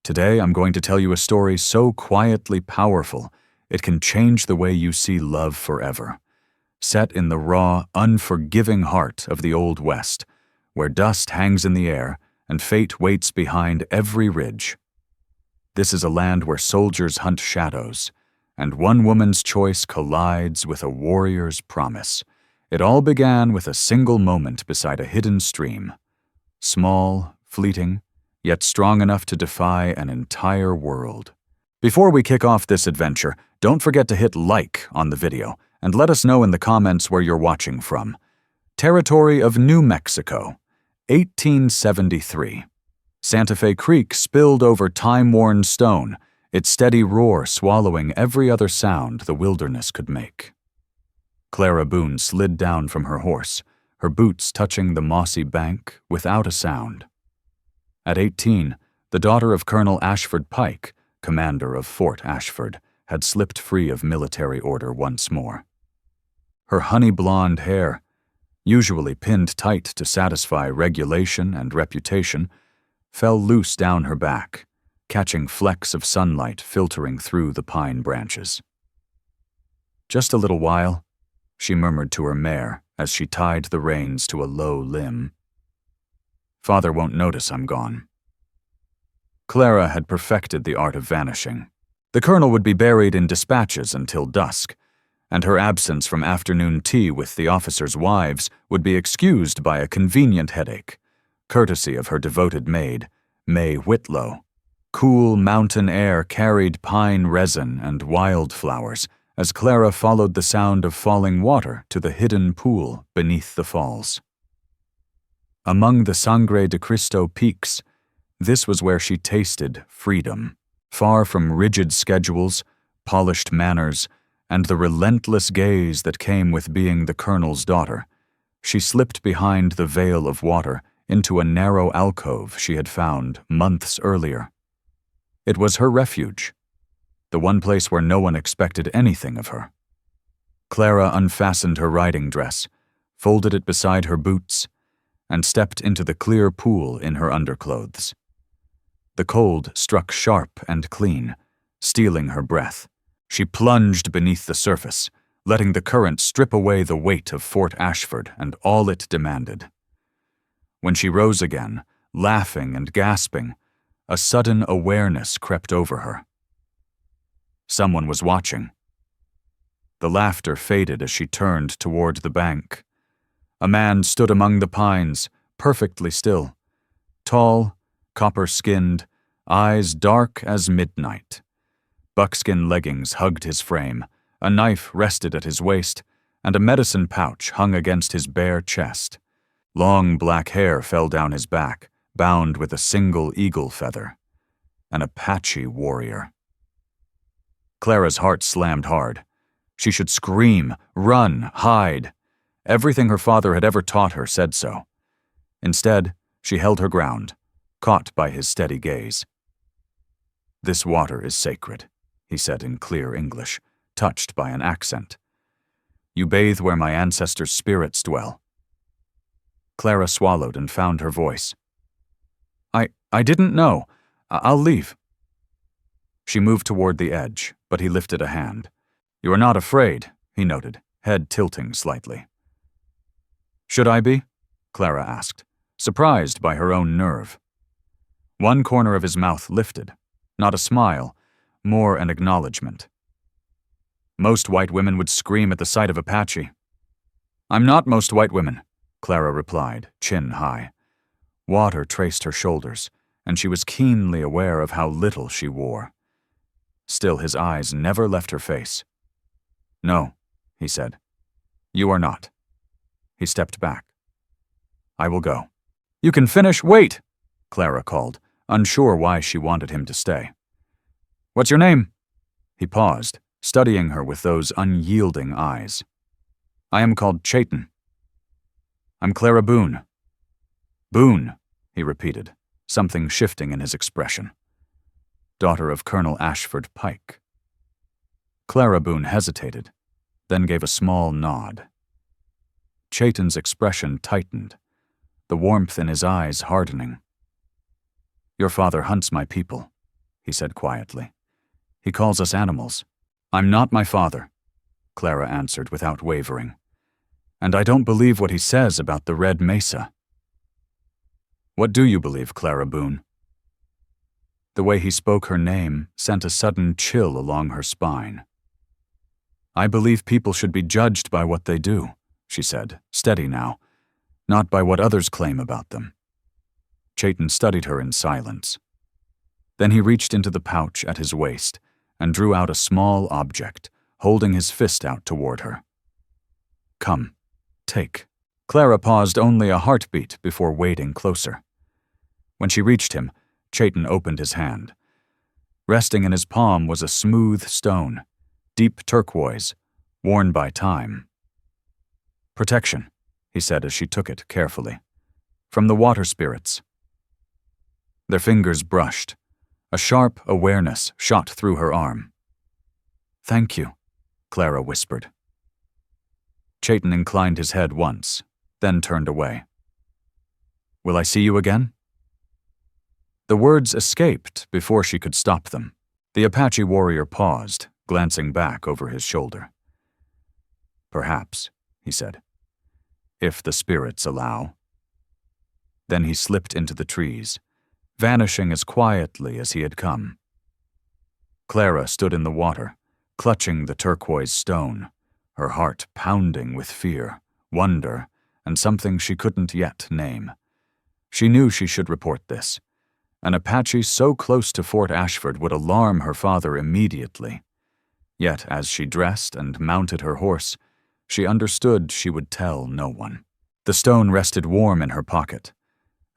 Today I'm going to tell you a story so quietly powerful it can change the way you see love forever. Set in the raw, unforgiving heart of the Old West, where dust hangs in the air and fate waits behind every ridge. This is a land where soldiers hunt shadows, and one woman's choice collides with a warrior's promise. It all began with a single moment beside a hidden stream. Small, fleeting, yet strong enough to defy an entire world. Before we kick off this adventure, don't forget to hit like on the video and let us know in the comments where you're watching from. Territory of New Mexico, 1873. Santa Fe Creek spilled over time-worn stone, its steady roar swallowing every other sound the wilderness could make. Clara Boone slid down from her horse, her boots touching the mossy bank without a sound. At 18, the daughter of Colonel Ashford Pike, commander of Fort Ashford, had slipped free of military order once more. Her honey-blonde hair, usually pinned tight to satisfy regulation and reputation, fell loose down her back, catching flecks of sunlight filtering through the pine branches. "Just a little while," she murmured to her mare as she tied the reins to a low limb. "Father won't notice I'm gone." Clara had perfected the art of vanishing. The colonel would be buried in dispatches until dusk, and her absence from afternoon tea with the officers' wives would be excused by a convenient headache, courtesy of her devoted maid, May Whitlow. Cool mountain air carried pine resin and wildflowers as Clara followed the sound of falling water to the hidden pool beneath the falls. Among the Sangre de Cristo peaks, this was where she tasted freedom, far from rigid schedules, polished manners, and the relentless gaze that came with being the colonel's daughter. She slipped behind the veil of water into a narrow alcove she had found months earlier. It was her refuge, the one place where no one expected anything of her. Clara unfastened her riding dress, folded it beside her boots, and stepped into the clear pool in her underclothes. The cold struck sharp and clean, stealing her breath. She plunged beneath the surface, letting the current strip away the weight of Fort Ashford and all it demanded. When she rose again, laughing and gasping, a sudden awareness crept over her. Someone was watching. The laughter faded as she turned toward the bank. A man stood among the pines, perfectly still. Tall, copper-skinned, eyes dark as midnight. Buckskin leggings hugged his frame, a knife rested at his waist, and a medicine pouch hung against his bare chest. Long black hair fell down his back, bound with a single eagle feather. An Apache warrior. Clara's heart slammed hard. She should scream, run, hide. Everything her father had ever taught her said so. Instead, she held her ground, caught by his steady gaze. "This water is sacred," he said in clear English, touched by an accent. "You bathe where my ancestors' spirits dwell." Clara swallowed and found her voice. I didn't know. I'll leave." She moved toward the edge, but he lifted a hand. "You are not afraid," he noted, head tilting slightly. "Should I be?" Clara asked, surprised by her own nerve. One corner of his mouth lifted, not a smile, more an acknowledgement. "Most white women would scream at the sight of Apache." "I'm not most white women," Clara replied, chin high. Water traced her shoulders, and she was keenly aware of how little she wore. Still, his eyes never left her face. "No," he said. "You are not." He stepped back. "I will go." "You can finish. Wait!" Clara called, unsure why she wanted him to stay. "What's your name?" He paused, studying her with those unyielding eyes. "I am called Chayton." "I'm Clara Boone." "Boone," he repeated, something shifting in his expression. "Daughter of Colonel Ashford Pike." Clara Boone hesitated, then gave a small nod. Chayton's expression tightened, the warmth in his eyes hardening. "Your father hunts my people," he said quietly. He calls us animals. I'm not my father, Clara answered without wavering. And I don't believe what he says about the Red Mesa. What do you believe, Clara Boone? The way he spoke her name sent a sudden chill along her spine. I believe people should be judged by what they do, she said, steady now, not by what others claim about them. Chayton studied her in silence. Then he reached into the pouch at his waist and drew out a small object, holding his fist out toward her. Come, take. Clara paused only a heartbeat before wading closer. When she reached him, Chayton opened his hand. Resting in his palm was a smooth stone, deep turquoise, worn by time. Protection, he said as she took it carefully. From the water spirits. Their fingers brushed. A sharp awareness shot through her arm. Thank you, Clara whispered. Chayton inclined his head once, then turned away. Will I see you again? The words escaped before she could stop them. The Apache warrior paused, glancing back over his shoulder. Perhaps, he said, if the spirits allow. Then he slipped into the trees, vanishing as quietly as he had come. Clara stood in the water, clutching the turquoise stone, her heart pounding with fear, wonder, and something she couldn't yet name. She knew she should report this. An Apache so close to Fort Ashford would alarm her father immediately. Yet as she dressed and mounted her horse, she understood she would tell no one. The stone rested warm in her pocket,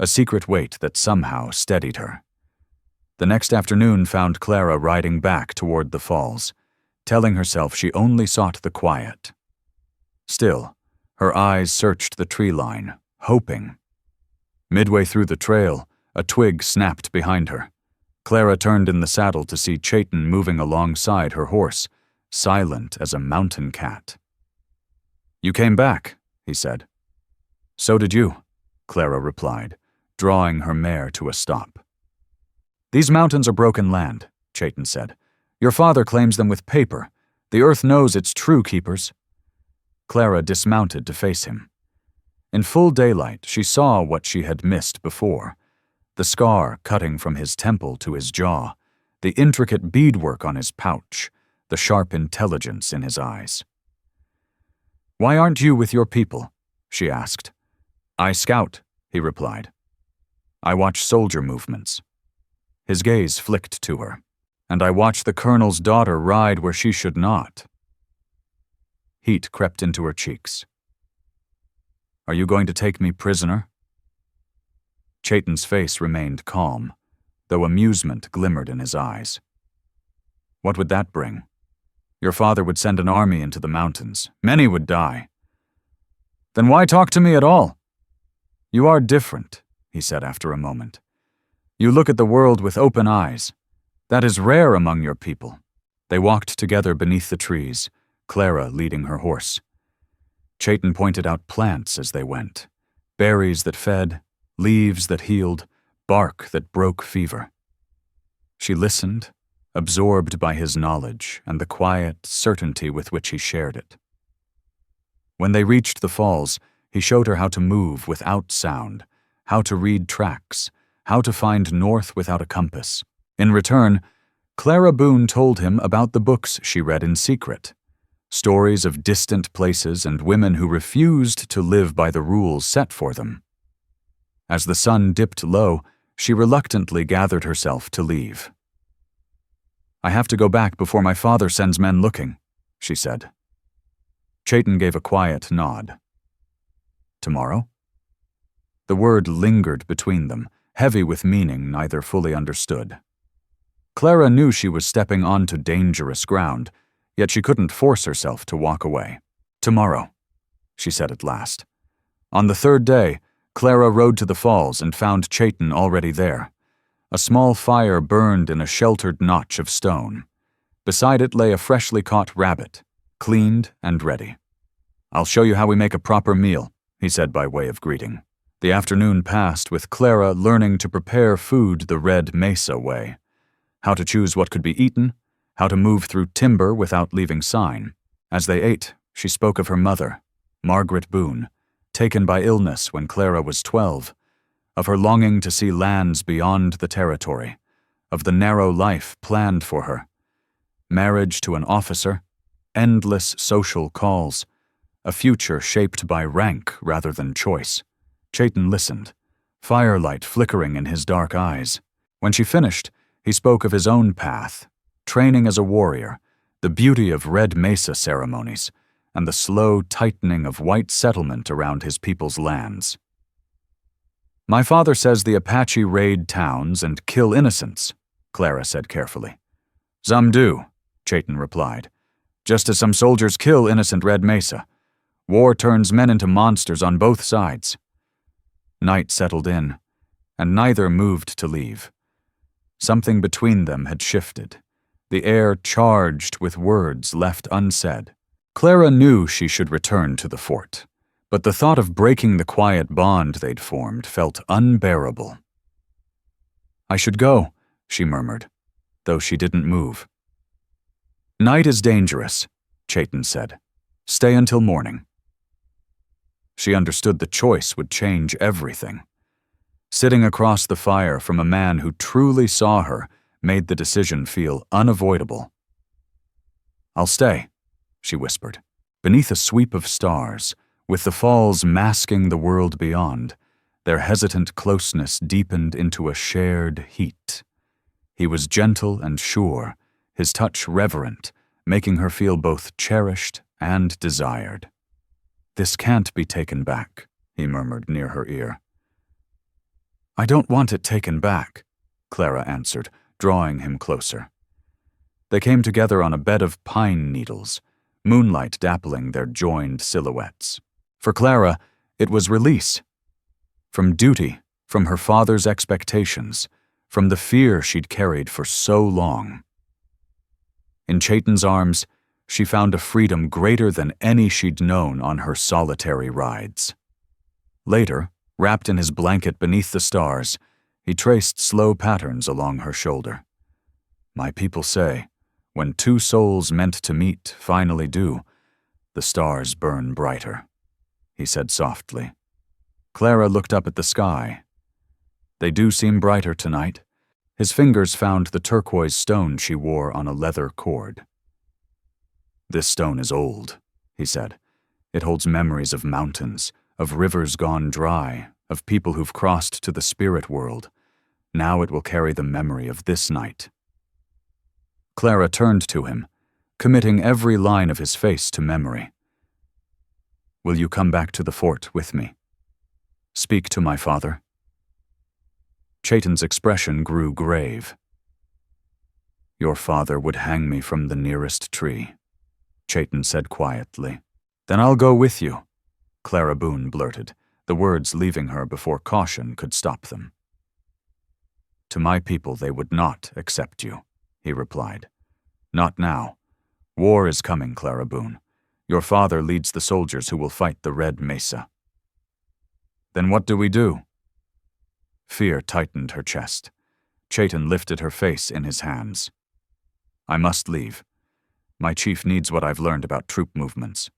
a secret weight that somehow steadied her. The next afternoon found Clara riding back toward the falls, telling herself she only sought the quiet. Still, her eyes searched the tree line, hoping. Midway through the trail, a twig snapped behind her. Clara turned in the saddle to see Chayton moving alongside her horse, silent as a mountain cat. You came back, he said. So did you, Clara replied, drawing her mare to a stop. These mountains are broken land, Chayton said. Your father claims them with paper. The earth knows its true keepers. Clara dismounted to face him. In full daylight, she saw what she had missed before. The scar cutting from his temple to his jaw, the intricate beadwork on his pouch, the sharp intelligence in his eyes. Why aren't you with your people? She asked. I scout, he replied. I watch soldier movements. His gaze flicked to her. And I watch the colonel's daughter ride where she should not. Heat crept into her cheeks. Are you going to take me prisoner? Chayton's face remained calm, though amusement glimmered in his eyes. What would that bring? Your father would send an army into the mountains. Many would die. Then why talk to me at all? You are different, he said after a moment. You look at the world with open eyes. That is rare among your people. They walked together beneath the trees, Clara leading her horse. Chayton pointed out plants as they went, berries that fed, leaves that healed, bark that broke fever. She listened, absorbed by his knowledge and the quiet certainty with which he shared it. When they reached the falls, he showed her how to move without sound, how to read tracks, how to find north without a compass. In return, Clara Boone told him about the books she read in secret, stories of distant places and women who refused to live by the rules set for them. As the sun dipped low, she reluctantly gathered herself to leave. I have to go back before my father sends men looking, she said. Chayton gave a quiet nod. Tomorrow? The word lingered between them, heavy with meaning neither fully understood. Clara knew she was stepping onto dangerous ground, yet she couldn't force herself to walk away. Tomorrow, she said at last. On the third day, Clara rode to the falls and found Chayton already there. A small fire burned in a sheltered notch of stone. Beside it lay a freshly caught rabbit, cleaned and ready. I'll show you how we make a proper meal, he said by way of greeting. The afternoon passed with Clara learning to prepare food the Red Mesa way. how to choose what could be eaten, how to move through timber without leaving sign. As they ate, she spoke of her mother, Margaret Boone, taken by illness when Clara was 12, of her longing to see lands beyond the territory, of the narrow life planned for her, marriage to an officer, endless social calls, a future shaped by rank rather than choice. Chaitin listened, firelight flickering in his dark eyes. When she finished, he spoke of his own path, training as a warrior, the beauty of Red Mesa ceremonies, and the slow tightening of white settlement around his people's lands. "My father says the Apache raid towns and kill innocents," Clara said carefully. "Some do," Chaitin replied, "just as some soldiers kill innocent Red Mesa. War turns men into monsters on both sides." Night settled in, and neither moved to leave. Something between them had shifted, the air charged with words left unsaid. Clara knew she should return to the fort, but the thought of breaking the quiet bond they'd formed felt unbearable. "I should go," she murmured, though she didn't move. "Night is dangerous," Chaitin said. "Stay until morning." She understood the choice would change everything. Sitting across the fire from a man who truly saw her made the decision feel unavoidable. "I'll stay," she whispered. Beneath a sweep of stars, with the falls masking the world beyond, their hesitant closeness deepened into a shared heat. He was gentle and sure, his touch reverent, making her feel both cherished and desired. "This can't be taken back," he murmured near her ear. "I don't want it taken back," Clara answered, drawing him closer. They came together on a bed of pine needles, moonlight dappling their joined silhouettes. For Clara, it was release. From duty, from her father's expectations, from the fear she'd carried for so long. In Chaitin's arms, she found a freedom greater than any she'd known on her solitary rides. Later, wrapped in his blanket beneath the stars, he traced slow patterns along her shoulder. "My people say, when two souls meant to meet finally do, the stars burn brighter," he said softly. Clara looked up at the sky. "They do seem brighter tonight." His fingers found the turquoise stone she wore on a leather cord. "This stone is old," he said. "It holds memories of mountains, of rivers gone dry, of people who've crossed to the spirit world. Now it will carry the memory of this night." Clara turned to him, committing every line of his face to memory. "Will you come back to the fort with me? Speak to my father?" Chaitin's expression grew grave. "Your father would hang me from the nearest tree," Chaitin said quietly. "Then I'll go with you," Clara Boone blurted, the words leaving her before caution could stop them. "To my people they would not accept you," he replied. "Not now. War is coming, Clara Boone. Your father leads the soldiers who will fight the Red Mesa." "Then what do we do?" Fear tightened her chest. Chaitin lifted her face in his hands. "I must leave. My chief needs what I've learned about troop movements."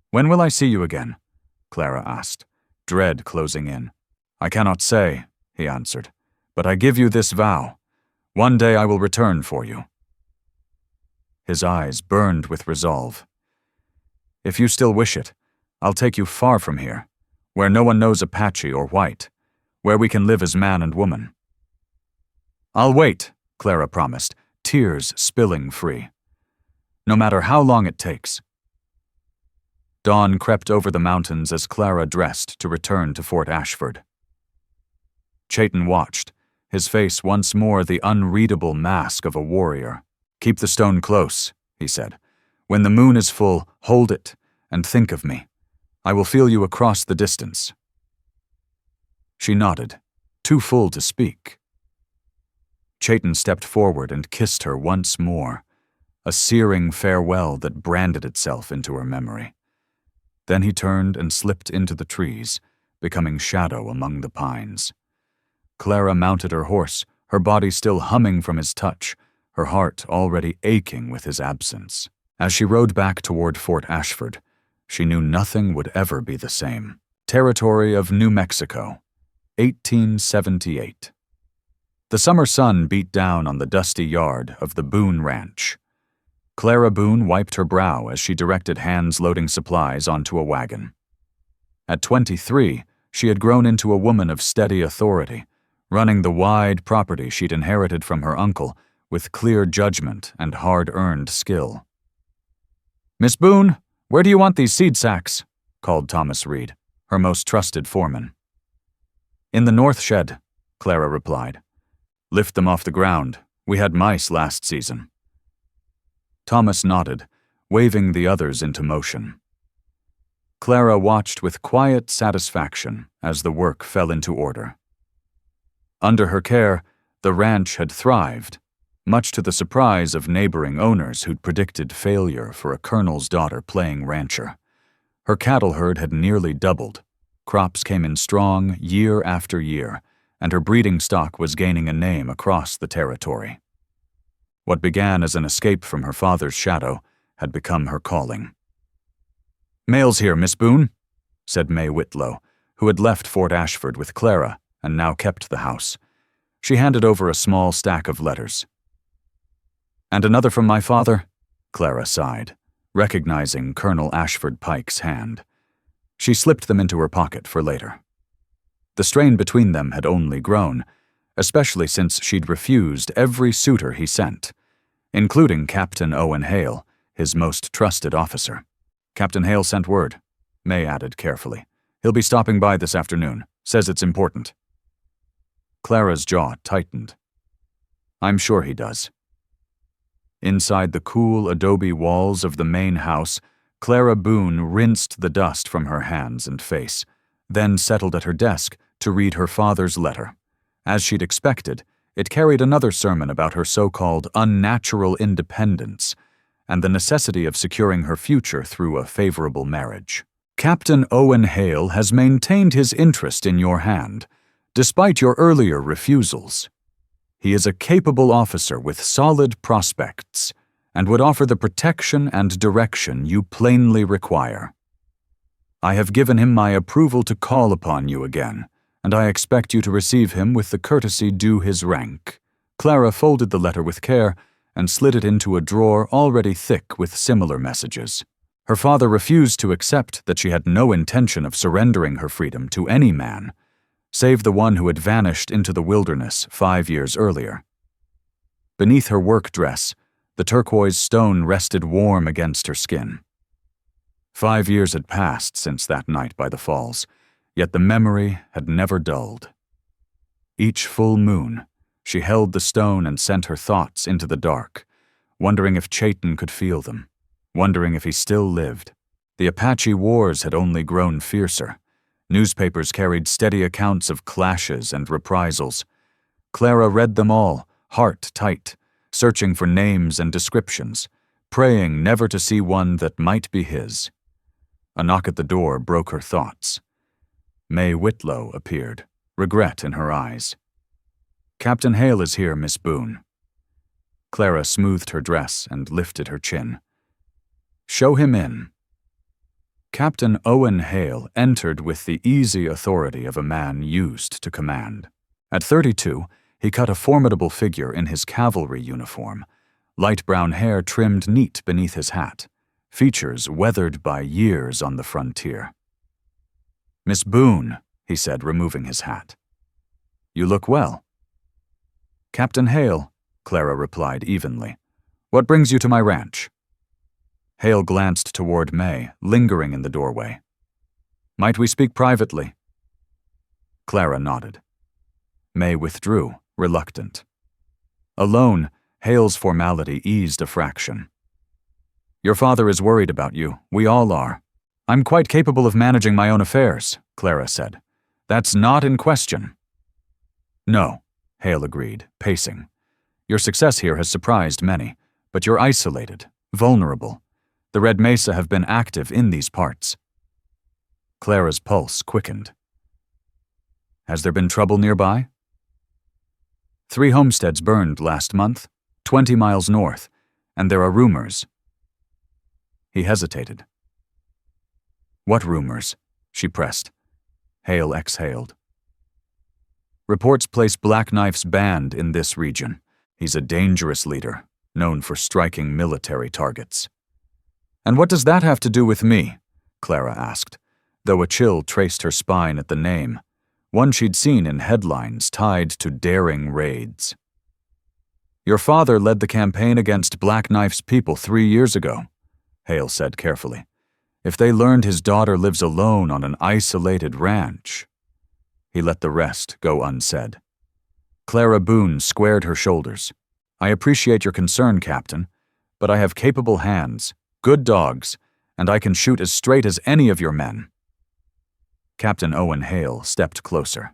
"When will I see you again?" Clara asked, dread closing in. "I cannot say," he answered, "but I give you this vow. One day I will return for you." His eyes burned with resolve. "If you still wish it, I'll take you far from here, where no one knows Apache or white, where we can live as man and woman." "I'll wait," Clara promised, tears spilling free. "No matter how long it takes." Dawn crept over the mountains as Clara dressed to return to Fort Ashford. Chaitin watched, his face once more the unreadable mask of a warrior. "Keep the stone close," he said. "When the moon is full, hold it, and think of me. I will feel you across the distance." She nodded, too full to speak. Chaitin stepped forward and kissed her once more, a searing farewell that branded itself into her memory. Then he turned and slipped into the trees, becoming shadow among the pines. Clara mounted her horse, her body still humming from his touch, her heart already aching with his absence. As she rode back toward Fort Ashford, she knew nothing would ever be the same. Territory of New Mexico, 1878. The summer sun beat down on the dusty yard of the Boone Ranch. Clara Boone wiped her brow as she directed hands loading supplies onto a wagon. At 23, she had grown into a woman of steady authority, running the wide property she'd inherited from her uncle with clear judgment and hard-earned skill. "Miss Boone, where do you want these seed sacks?" called Thomas Reed, her most trusted foreman. "In the north shed," Clara replied. "Lift them off the ground. We had mice last season." Thomas nodded, waving the others into motion. Clara watched with quiet satisfaction as the work fell into order. Under her care, the ranch had thrived, much to the surprise of neighboring owners who'd predicted failure for a colonel's daughter playing rancher. Her cattle herd had nearly doubled. Crops came in strong year after year, and her breeding stock was gaining a name across the territory. What began as an escape from her father's shadow had become her calling. "Mail's here, Miss Boone," said May Whitlow, who had left Fort Ashford with Clara and now kept the house. She handed over a small stack of letters. "And another from my father?" Clara sighed, recognizing Colonel Ashford Pike's hand. She slipped them into her pocket for later. The strain between them had only grown, especially since she'd refused every suitor he sent, including Captain Owen Hale, his most trusted officer. "Captain Hale sent word," May added carefully. "He'll be stopping by this afternoon. Says it's important." Clara's jaw tightened. "I'm sure he does." Inside the cool adobe walls of the main house, Clara Boone rinsed the dust from her hands and face, then settled at her desk to read her father's letter. As she'd expected, it carried another sermon about her so-called unnatural independence and the necessity of securing her future through a favorable marriage. "Captain Owen Hale has maintained his interest in your hand, despite your earlier refusals. He is a capable officer with solid prospects and would offer the protection and direction you plainly require. I have given him my approval to call upon you again, and I expect you to receive him with the courtesy due his rank." Clara folded the letter with care and slid it into a drawer already thick with similar messages. Her father refused to accept that she had no intention of surrendering her freedom to any man, save the one who had vanished into the wilderness 5 years earlier. Beneath her work dress, the turquoise stone rested warm against her skin. 5 years had passed since that night by the falls, yet the memory had never dulled. Each full moon, she held the stone and sent her thoughts into the dark, wondering if Chayton could feel them, wondering if he still lived. The Apache wars had only grown fiercer. Newspapers carried steady accounts of clashes and reprisals. Clara read them all, heart tight, searching for names and descriptions, praying never to see one that might be his. A knock at the door broke her thoughts. May Whitlow appeared, regret in her eyes. "Captain Hale is here, Miss Boone." Clara smoothed her dress and lifted her chin. "Show him in." Captain Owen Hale entered with the easy authority of a man used to command. At 32, he cut a formidable figure in his cavalry uniform, light brown hair trimmed neat beneath his hat, features weathered by years on the frontier. "Miss Boone," he said, removing his hat. "You look well." "Captain Hale," Clara replied evenly. "What brings you to my ranch?" Hale glanced toward May, lingering in the doorway. "Might we speak privately?" Clara nodded. May withdrew, reluctant. Alone, Hale's formality eased a fraction. "Your father is worried about you. We all are." "I'm quite capable of managing my own affairs," Clara said. "That's not in question." "No," Hale agreed, pacing. "Your success here has surprised many, but you're isolated, vulnerable. The Red Mesa have been active in these parts." Clara's pulse quickened. "Has there been trouble nearby?" 3 homesteads burned last month, 20 miles north, and there are rumors. He hesitated. What rumors? She pressed. Hale exhaled. Reports place Black Knife's band in this region. He's a dangerous leader, known for striking military targets. And what does that have to do with me? Clara asked, though a chill traced her spine at the name, one she'd seen in headlines tied to daring raids. Your father led the campaign against Black Knife's people 3 years ago, Hale said carefully. If they learned his daughter lives alone on an isolated ranch. He let the rest go unsaid. Clara Boone squared her shoulders. I appreciate your concern, Captain, but I have capable hands, good dogs, and I can shoot as straight as any of your men. Captain Owen Hale stepped closer.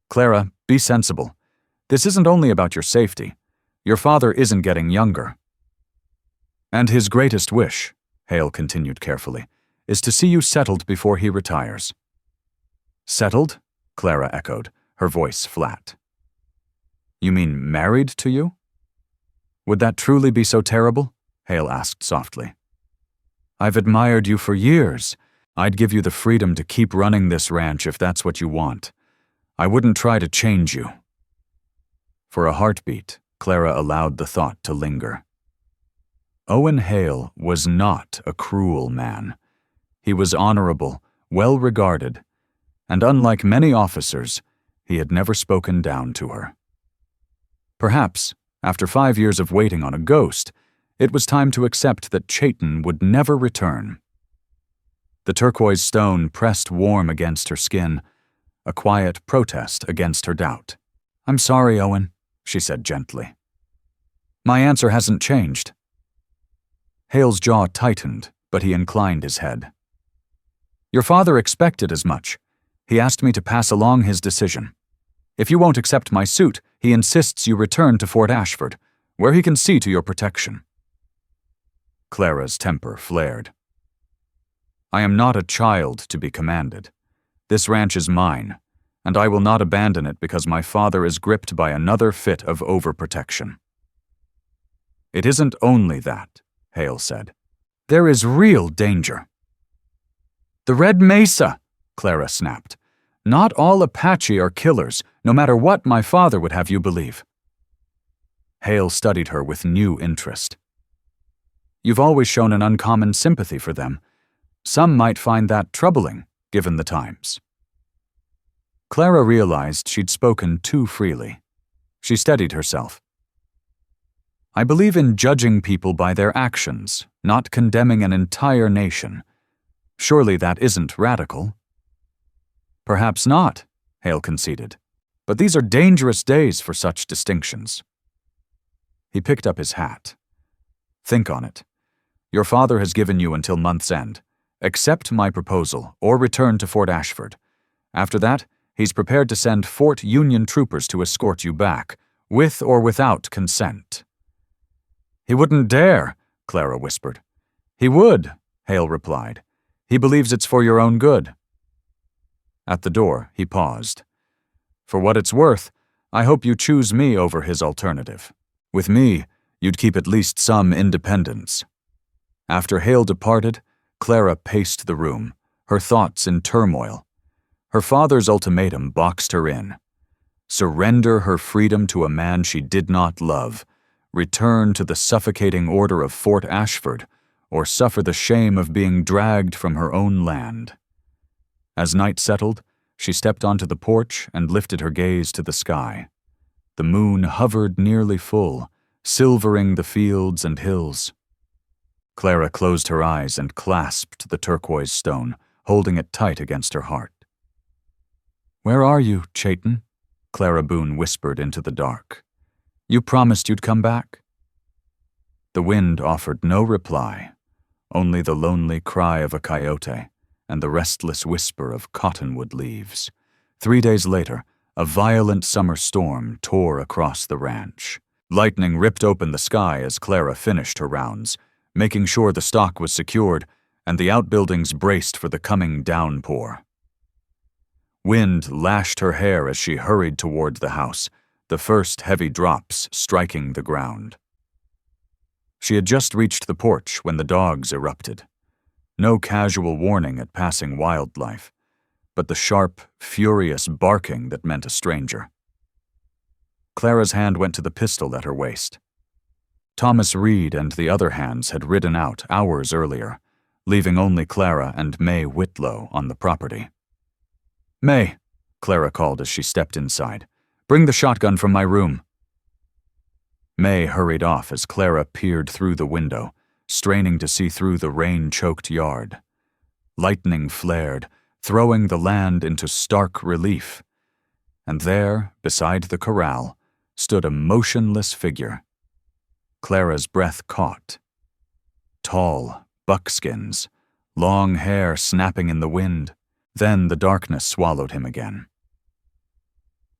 Clara, be sensible. This isn't only about your safety. Your father isn't getting younger. And his greatest wish, Hale continued carefully, is to see you settled before he retires. Settled? Clara echoed, her voice flat. You mean married to you? Would that truly be so terrible? Hale asked softly. I've admired you for years. I'd give you the freedom to keep running this ranch if that's what you want. I wouldn't try to change you. For a heartbeat, Clara allowed the thought to linger. Owen Hale was not a cruel man. He was honorable, well-regarded, and unlike many officers, he had never spoken down to her. Perhaps, after 5 years of waiting on a ghost, it was time to accept that Chayton would never return. The turquoise stone pressed warm against her skin, a quiet protest against her doubt. I'm sorry, Owen, she said gently. My answer hasn't changed. Hale's jaw tightened, but he inclined his head. Your father expected as much. He asked me to pass along his decision. If you won't accept my suit, he insists you return to Fort Ashford, where he can see to your protection. Clara's temper flared. I am not a child to be commanded. This ranch is mine, and I will not abandon it because my father is gripped by another fit of overprotection. It isn't only that, Hale said. There is real danger. The Red Mesa, Clara snapped. Not all Apache are killers, no matter what my father would have you believe. Hale studied her with new interest. You've always shown an uncommon sympathy for them. Some might find that troubling, given the times. Clara realized she'd spoken too freely. She steadied herself. I believe in judging people by their actions, not condemning an entire nation. Surely that isn't radical. Perhaps not, Hale conceded, but these are dangerous days for such distinctions. He picked up his hat. Think on it. Your father has given you until month's end. Accept my proposal or return to Fort Ashford. After that, he's prepared to send Fort Union troopers to escort you back, with or without consent. He wouldn't dare, Clara whispered. He would, Hale replied. He believes it's for your own good. At the door, he paused. For what it's worth, I hope you choose me over his alternative. With me, you'd keep at least some independence. After Hale departed, Clara paced the room, her thoughts in turmoil. Her father's ultimatum boxed her in. Surrender her freedom to a man she did not love, return to the suffocating order of Fort Ashford, or suffer the shame of being dragged from her own land. As night settled, she stepped onto the porch and lifted her gaze to the sky. The moon hovered nearly full, silvering the fields and hills. Clara closed her eyes and clasped the turquoise stone, holding it tight against her heart. Where are you, Chayton? Clara Boone whispered into the dark. You promised you'd come back. The wind offered no reply, only the lonely cry of a coyote and the restless whisper of cottonwood leaves. 3 days later, a violent summer storm tore across the ranch. Lightning ripped open the sky as Clara finished her rounds, making sure the stock was secured and the outbuildings braced for the coming downpour. Wind lashed her hair as she hurried toward the house, the first heavy drops striking the ground. She had just reached the porch when the dogs erupted. No casual warning at passing wildlife, but the sharp, furious barking that meant a stranger. Clara's hand went to the pistol at her waist. Thomas Reed and the other hands had ridden out hours earlier, leaving only Clara and May Whitlow on the property. "May," Clara called as she stepped inside, "bring the shotgun from my room." May hurried off as Clara peered through the window, straining to see through the rain-choked yard. Lightning flared, throwing the land into stark relief. And there, beside the corral, stood a motionless figure. Clara's breath caught. Tall, buckskins, long hair snapping in the wind. Then the darkness swallowed him again.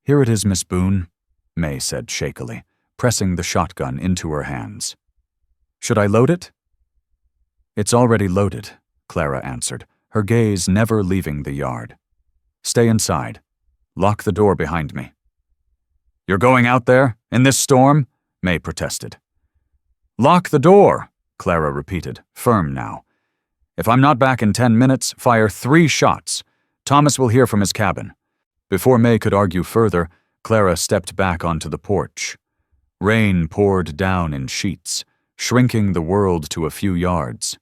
"Here it is, Miss Boone," May said shakily, pressing the shotgun into her hands. "Should I load it?" "It's already loaded," Clara answered, her gaze never leaving the yard. "Stay inside. Lock the door behind me." "You're going out there, in this storm?" May protested. "Lock the door," Clara repeated, firm now. "If I'm not back in 10 minutes, fire 3 shots. Thomas will hear from his cabin." Before May could argue further, Clara stepped back onto the porch. Rain poured down in sheets, shrinking the world to a few yards.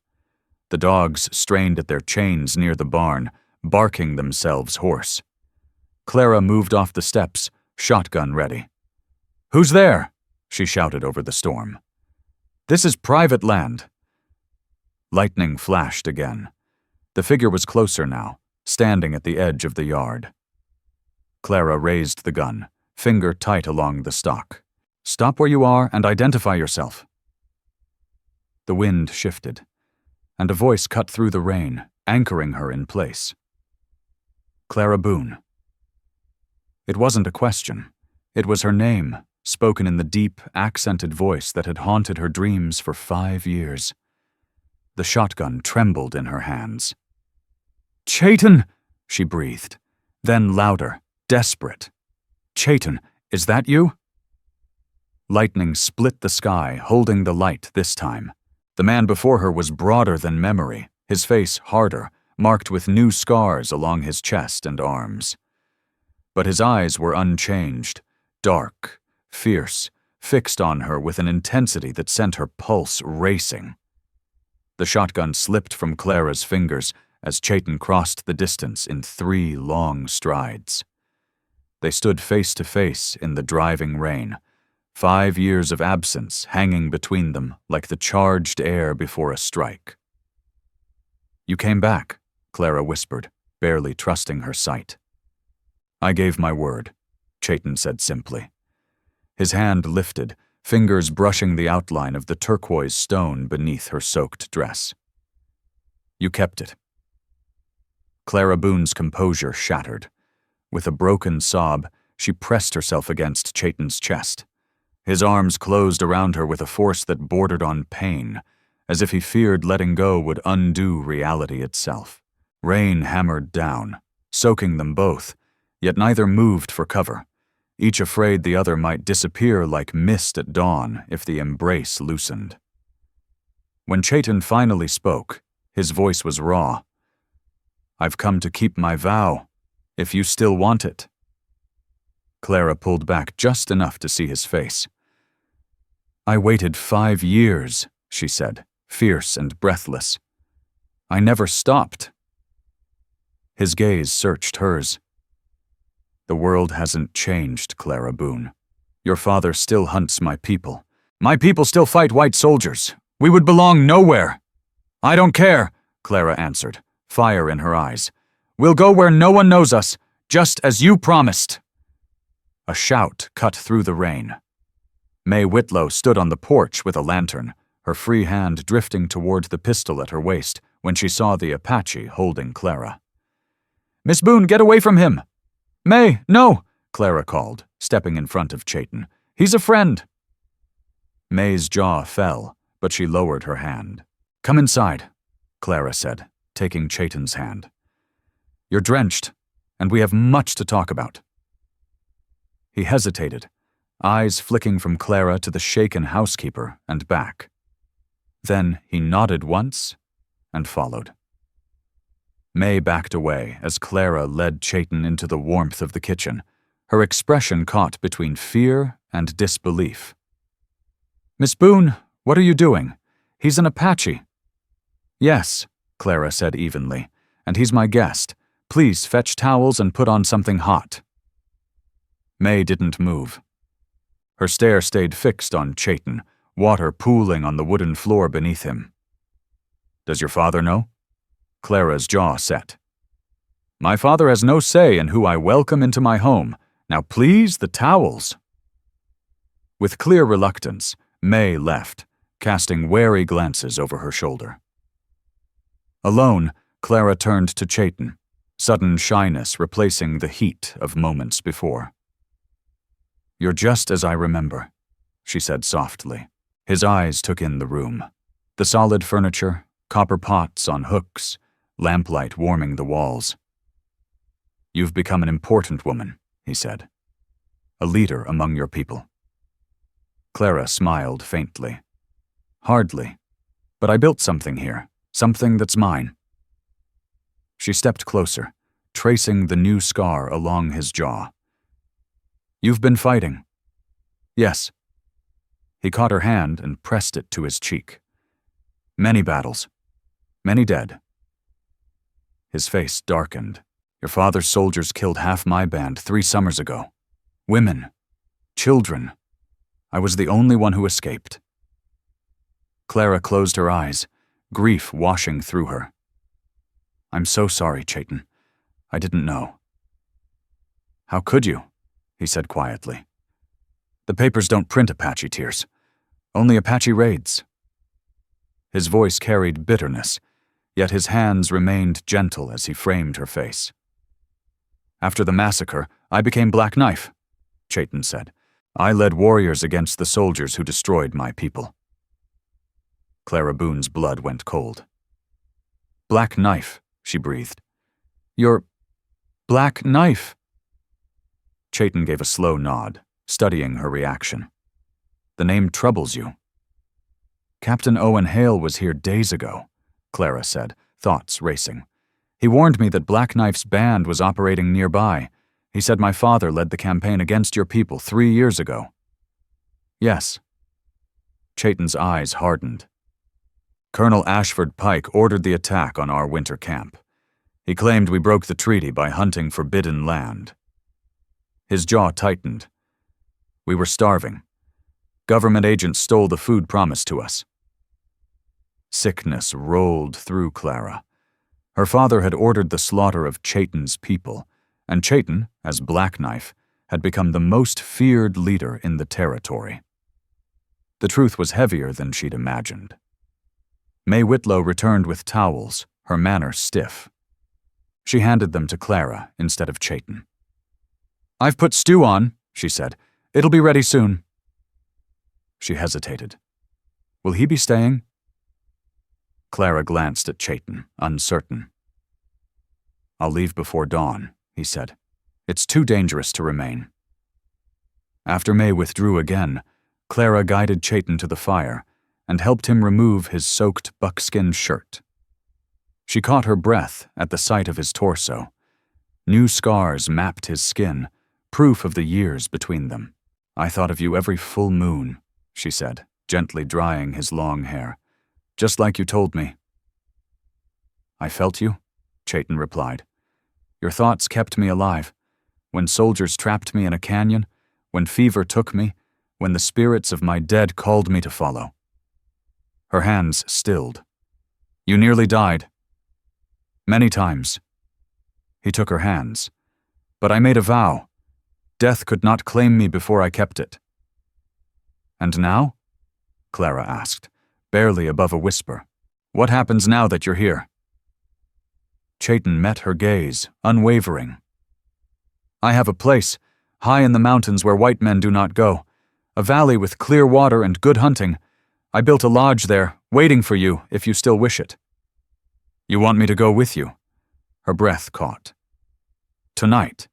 The dogs strained at their chains near the barn, barking themselves hoarse. Clara moved off the steps, shotgun ready. "Who's there?" she shouted over the storm. "This is private land." Lightning flashed again. The figure was closer now, standing at the edge of the yard. Clara raised the gun, finger tight along the stock. "Stop where you are and identify yourself." The wind shifted, and a voice cut through the rain, anchoring her in place. "Clara Boone." It wasn't a question. It was her name, spoken in the deep, accented voice that had haunted her dreams for 5 years. The shotgun trembled in her hands. "Chayton!" she breathed. Then louder, desperate. "Chayton, is that you?" Lightning split the sky, holding the light this time. The man before her was broader than memory, his face harder, marked with new scars along his chest and arms. But his eyes were unchanged, dark, fierce, fixed on her with an intensity that sent her pulse racing. The shotgun slipped from Clara's fingers as Chayton crossed the distance in 3 long strides. They stood face to face in the driving rain, 5 years of absence hanging between them like the charged air before a strike. "You came back," Clara whispered, barely trusting her sight. "I gave my word," Chayton said simply. His hand lifted, fingers brushing the outline of the turquoise stone beneath her soaked dress. "You kept it." Clara Boone's composure shattered. With a broken sob, she pressed herself against Chayton's chest. His arms closed around her with a force that bordered on pain, as if he feared letting go would undo reality itself. Rain hammered down, soaking them both, yet neither moved for cover, each afraid the other might disappear like mist at dawn if the embrace loosened. When Chayton finally spoke, his voice was raw. "I've come to keep my vow, if you still want it." Clara pulled back just enough to see his face. "I waited 5 years," she said, fierce and breathless. "I never stopped." His gaze searched hers. "The world hasn't changed, Clara Boone. Your father still hunts my people. My people still fight white soldiers. We would belong nowhere." "I don't care," Clara answered, fire in her eyes. "We'll go where no one knows us, just as you promised." A shout cut through the rain. May Whitlow stood on the porch with a lantern, her free hand drifting toward the pistol at her waist when she saw the Apache holding Clara. "Miss Boone, get away from him!" "May, no!" Clara called, stepping in front of Chayton. "He's a friend." May's jaw fell, but she lowered her hand. "Come inside," Clara said, taking Chayton's hand. "You're drenched, and we have much to talk about." He hesitated, eyes flicking from Clara to the shaken housekeeper and back. Then he nodded once and followed. May backed away as Clara led Chayton into the warmth of the kitchen, her expression caught between fear and disbelief. "Miss Boone, what are you doing? He's an Apache." "Yes," Clara said evenly, "and he's my guest. Please fetch towels and put on something hot." May didn't move. Her stare stayed fixed on Chayton, water pooling on the wooden floor beneath him. "Does your father know?" Clara's jaw set. "My father has no say in who I welcome into my home. Now please, the towels." With clear reluctance, May left, casting wary glances over her shoulder. Alone, Clara turned to Chayton, sudden shyness replacing the heat of moments before. "You're just as I remember," she said softly. His eyes took in the room. The solid furniture, copper pots on hooks, lamplight warming the walls. "You've become an important woman," he said. "A leader among your people." Clara smiled faintly. "Hardly. But I built something here, something that's mine." She stepped closer, tracing the new scar along his jaw. "You've been fighting." "Yes." He caught her hand and pressed it to his cheek. "Many battles. Many dead." His face darkened. "Your father's soldiers killed half my band 3 summers ago. Women. Children. I was the only one who escaped." Clara closed her eyes, grief washing through her. "I'm so sorry, Chayton. I didn't know." "How could you?" he said quietly. "The papers don't print Apache tears. Only Apache raids." His voice carried bitterness, yet his hands remained gentle as he framed her face. "After the massacre, I became Black Knife," Chayton said. "I led warriors against the soldiers who destroyed my people." Clara Boone's blood went cold. "Black Knife," she breathed. "You're Black Knife." Chayton gave a slow nod, studying her reaction. "The name troubles you." "Captain Owen Hale was here days ago," Clara said, thoughts racing. "He warned me that Black Knife's band was operating nearby. He said my father led the campaign against your people 3 years ago." "Yes." Chayton's eyes hardened. "Colonel Ashford Pike ordered the attack on our winter camp. He claimed we broke the treaty by hunting forbidden land." His jaw tightened. "We were starving. Government agents stole the food promised to us." Sickness rolled through Clara. Her father had ordered the slaughter of Chayton's people, and Chayton, as Black Knife, had become the most feared leader in the territory. The truth was heavier than she'd imagined. May Whitlow returned with towels, her manner stiff. She handed them to Clara instead of Chayton. "I've put stew on," she said. "It'll be ready soon." She hesitated. "Will he be staying?" Clara glanced at Chayton, uncertain. "I'll leave before dawn," he said. "It's too dangerous to remain." After May withdrew again, Clara guided Chayton to the fire and helped him remove his soaked buckskin shirt. She caught her breath at the sight of his torso. New scars mapped his skin, proof of the years between them. "I thought of you every full moon," she said, gently drying his long hair. "Just like you told me." "I felt you," Chayton replied. "Your thoughts kept me alive. When soldiers trapped me in a canyon, when fever took me, when the spirits of my dead called me to follow." Her hands stilled. "You nearly died." "Many times." He took her hands. "But I made a vow. Death could not claim me before I kept it." "And now?" Clara asked, barely above a whisper. "What happens now that you're here?" Chayton met her gaze, unwavering. "I have a place, high in the mountains where white men do not go. A valley with clear water and good hunting. I built a lodge there, waiting for you if you still wish it." "You want me to go with you?" Her breath caught. "Tonight."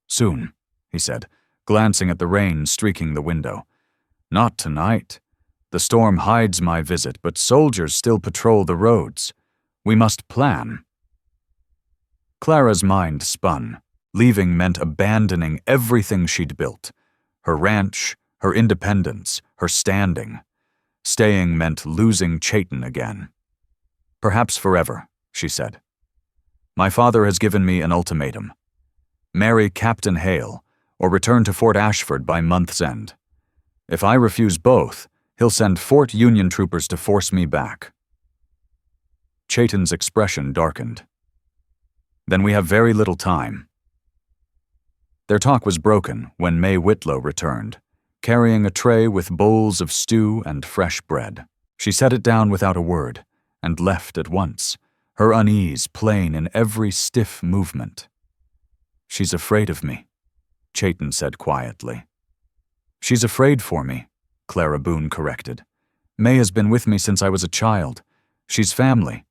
"Soon," he said, glancing at the rain streaking the window. "Not tonight. The storm hides my visit, but soldiers still patrol the roads. We must plan." Clara's mind spun. Leaving meant abandoning everything she'd built. Her ranch, her independence, her standing. Staying meant losing Chayton again. "Perhaps forever," she said. "My father has given me an ultimatum. Marry Captain Hale, or return to Fort Ashford by month's end. If I refuse both, he'll send Fort Union troopers to force me back." Chayton's expression darkened. "Then we have very little time." Their talk was broken when May Whitlow returned, carrying a tray with bowls of stew and fresh bread. She set it down without a word and left at once, her unease plain in every stiff movement. "She's afraid of me," Chayton said quietly. "She's afraid for me," Clara Boone corrected. "May has been with me since I was a child. She's family."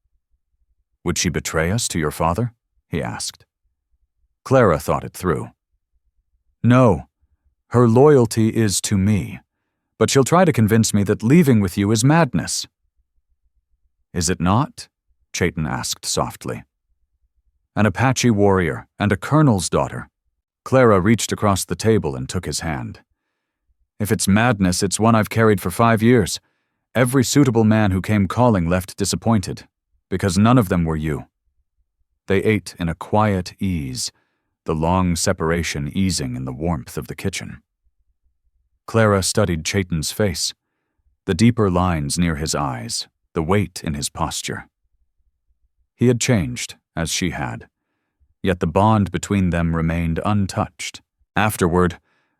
"Would she betray us to your father?" he asked. Clara thought it through. "No, her loyalty is to me, but she'll try to convince me that leaving with you is madness." "Is it not?" Chayton asked softly. "An Apache warrior and a colonel's daughter." Clara reached across the table and took his hand. "If it's madness, it's one I've carried for 5 years. Every suitable man who came calling left disappointed, because none of them were you." They ate in a quiet ease, the long separation easing in the warmth of the kitchen. Clara studied Chayton's face, the deeper lines near his eyes, the weight in his posture. He had changed, as she had, yet the bond between them remained untouched. Afterward,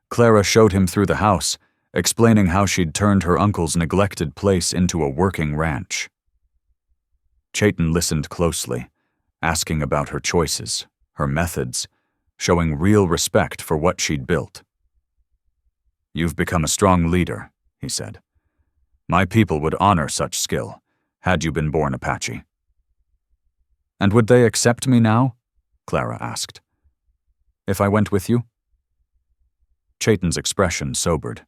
Clara showed him through the house, explaining how she'd turned her uncle's neglected place into a working ranch. Chayton listened closely, asking about her choices, her methods, showing real respect for what she'd built. "You've become a strong leader," he said. "My people would honor such skill, had you been born Apache." "And would they accept me now?" Clara asked. "If I went with you?" Chayton's expression sobered.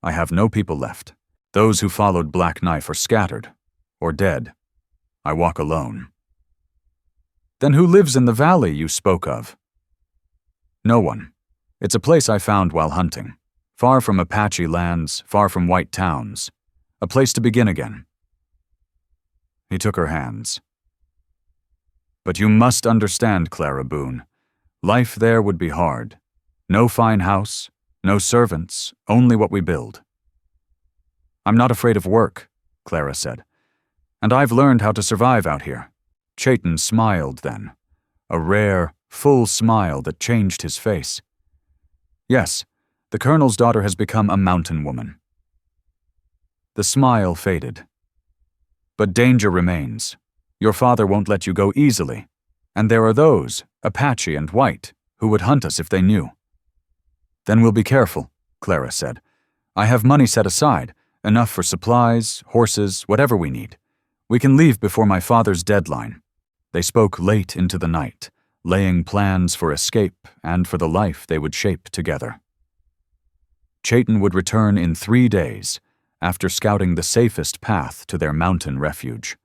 "I have no people left. Those who followed Black Knife are scattered, or dead. I walk alone." "Then who lives in the valley you spoke of?" "No one. It's a place I found while hunting. Far from Apache lands, far from white towns. A place to begin again." He took her hands. "But you must understand, Clara Boone. Life there would be hard. No fine house, no servants, only what we build." "I'm not afraid of work," Clara said. "And I've learned how to survive out here." Chayton smiled then, a rare, full smile that changed his face. "Yes, the colonel's daughter has become a mountain woman." The smile faded. "But danger remains. Your father won't let you go easily, and there are those, Apache and white, who would hunt us if they knew." "Then we'll be careful," Clara said. "I have money set aside, enough for supplies, horses, whatever we need. We can leave before my father's deadline." They spoke late into the night, laying plans for escape and for the life they would shape together. Chayton would return in 3 days, after scouting the safest path to their mountain refuge.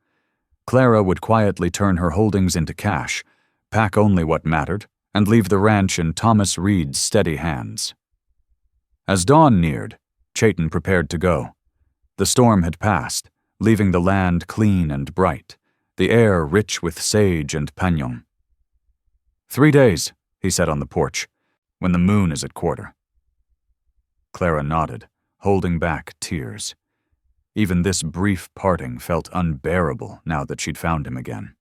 Clara would quietly turn her holdings into cash, pack only what mattered, and leave the ranch in Thomas Reed's steady hands. As dawn neared, Chayton prepared to go. The storm had passed, leaving the land clean and bright, the air rich with sage and pagnon. 3 days, he said on the porch, when the moon is at quarter. Clara nodded, holding back tears. Even this brief parting felt unbearable now that she'd found him again.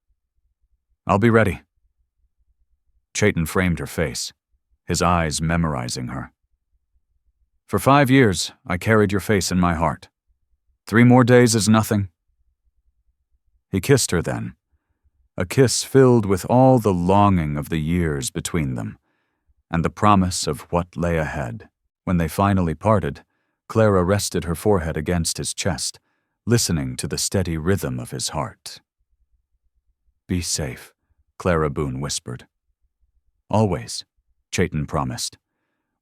"I'll be ready." Chayton framed her face, his eyes memorizing her. "For 5 years, I carried your face in my heart. 3 more days is nothing." He kissed her then, a kiss filled with all the longing of the years between them, and the promise of what lay ahead. When they finally parted, Clara rested her forehead against his chest, listening to the steady rhythm of his heart. "Be safe," Clara Boone whispered. "Always," Chayton promised.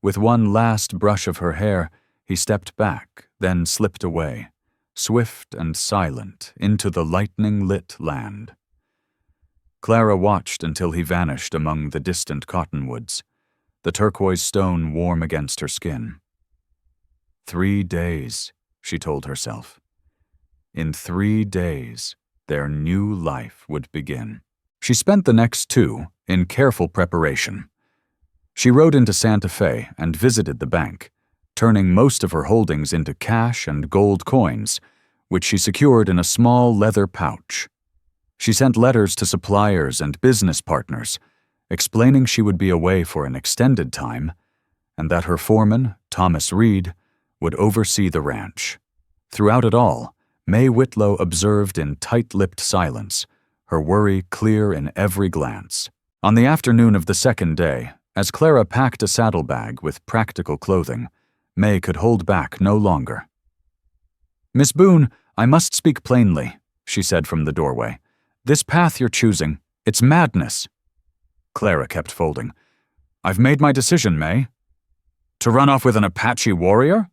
With one last brush of her hair, he stepped back, then slipped away, swift and silent, into the lightning-lit land. Clara watched until he vanished among the distant cottonwoods, the turquoise stone warm against her skin. 3 days, she told herself. In 3 days, their new life would begin. She spent the next 2 in careful preparation. She rode into Santa Fe and visited the bank, turning most of her holdings into cash and gold coins, which she secured in a small leather pouch. She sent letters to suppliers and business partners, explaining she would be away for an extended time, and that her foreman, Thomas Reed, would oversee the ranch. Throughout it all, May Whitlow observed in tight-lipped silence, her worry clear in every glance. On the afternoon of the second day, as Clara packed a saddlebag with practical clothing, May could hold back no longer. "Miss Boone, I must speak plainly," she said from the doorway. "This path you're choosing, it's madness." Clara kept folding. "I've made my decision, May." "To run off with an Apache warrior?"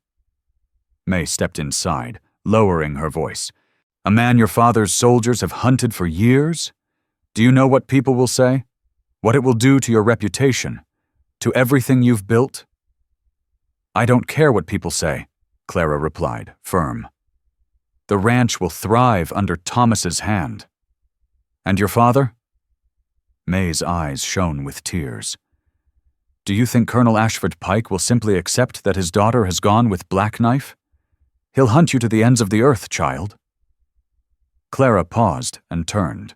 May stepped inside, lowering her voice. "A man your father's soldiers have hunted for years? Do you know what people will say? What it will do to your reputation? To everything you've built?" "I don't care what people say," Clara replied, firm. "The ranch will thrive under Thomas's hand." "And your father?" May's eyes shone with tears. "Do you think Colonel Ashford Pike will simply accept that his daughter has gone with Black Knife? He'll hunt you to the ends of the earth, child." Clara paused and turned.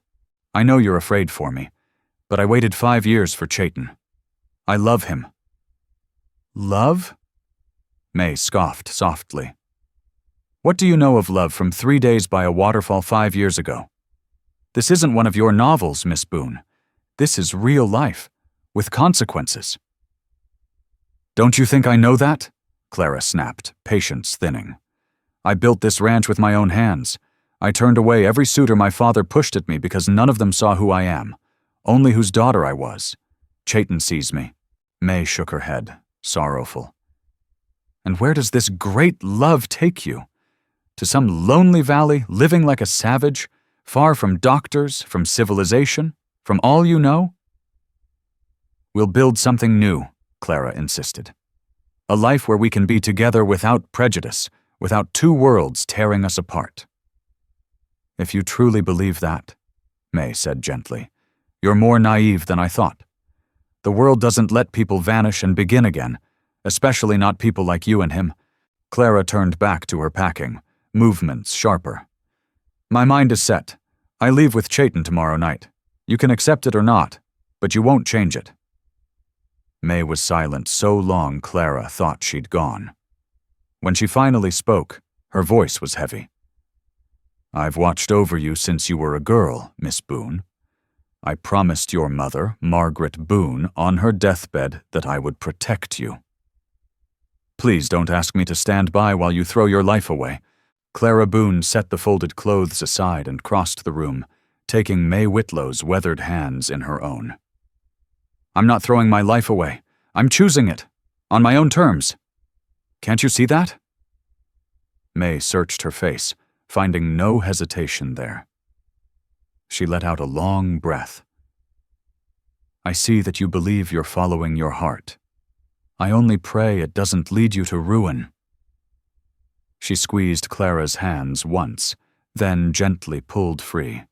"I know you're afraid for me, but I waited 5 years for Chayton. I love him." "Love?" May scoffed softly. "What do you know of love from 3 days by a waterfall 5 years ago? This isn't one of your novels, Miss Boone. This is real life, with consequences." "Don't you think I know that?" Clara snapped, patience thinning. "I built this ranch with my own hands. I turned away every suitor my father pushed at me because none of them saw who I am, only whose daughter I was. Chayton sees me." May shook her head, sorrowful. "And where does this great love take you? To some lonely valley, living like a savage, far from doctors, from civilization, from all you know?" "We'll build something new," Clara insisted. "A life where we can be together without prejudice, without 2 worlds tearing us apart." "If you truly believe that," May said gently, "you're more naive than I thought. The world doesn't let people vanish and begin again, especially not people like you and him." Clara turned back to her packing, movements sharper. "My mind is set. I leave with Chayton tomorrow night. You can accept it or not, but you won't change it." May was silent so long Clara thought she'd gone. When she finally spoke, her voice was heavy. "I've watched over you since you were a girl, Miss Boone. I promised your mother, Margaret Boone, on her deathbed that I would protect you. Please don't ask me to stand by while you throw your life away." Clara Boone set the folded clothes aside and crossed the room, taking May Whitlow's weathered hands in her own. "I'm not throwing my life away. I'm choosing it, on my own terms. Can't you see that?" May searched her face, finding no hesitation there. She let out a long breath. "I see that you believe you're following your heart. I only pray it doesn't lead you to ruin." She squeezed Clara's hands once, then gently pulled free.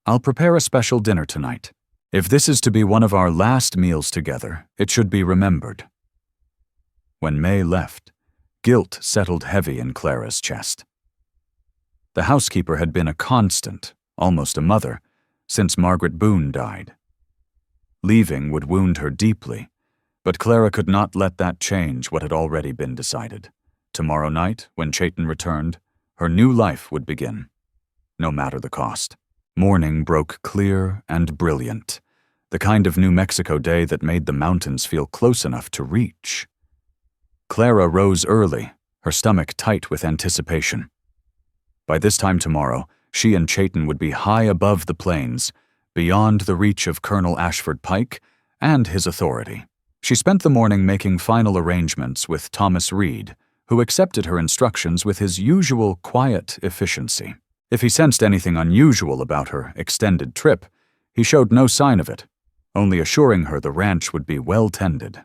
"I'll prepare a special dinner tonight. If this is to be one of our last meals together, it should be remembered." When May left, guilt settled heavy in Clara's chest. The housekeeper had been a constant, almost a mother, since Margaret Boone died. Leaving would wound her deeply, but Clara could not let that change what had already been decided. Tomorrow night, when Chayton returned, her new life would begin, no matter the cost. Morning broke clear and brilliant, the kind of New Mexico day that made the mountains feel close enough to reach. Clara rose early, her stomach tight with anticipation. By this time tomorrow, she and Chayton would be high above the plains, beyond the reach of Colonel Ashford Pike and his authority. She spent the morning making final arrangements with Thomas Reed, who accepted her instructions with his usual quiet efficiency. If he sensed anything unusual about her extended trip, he showed no sign of it, only assuring her the ranch would be well tended.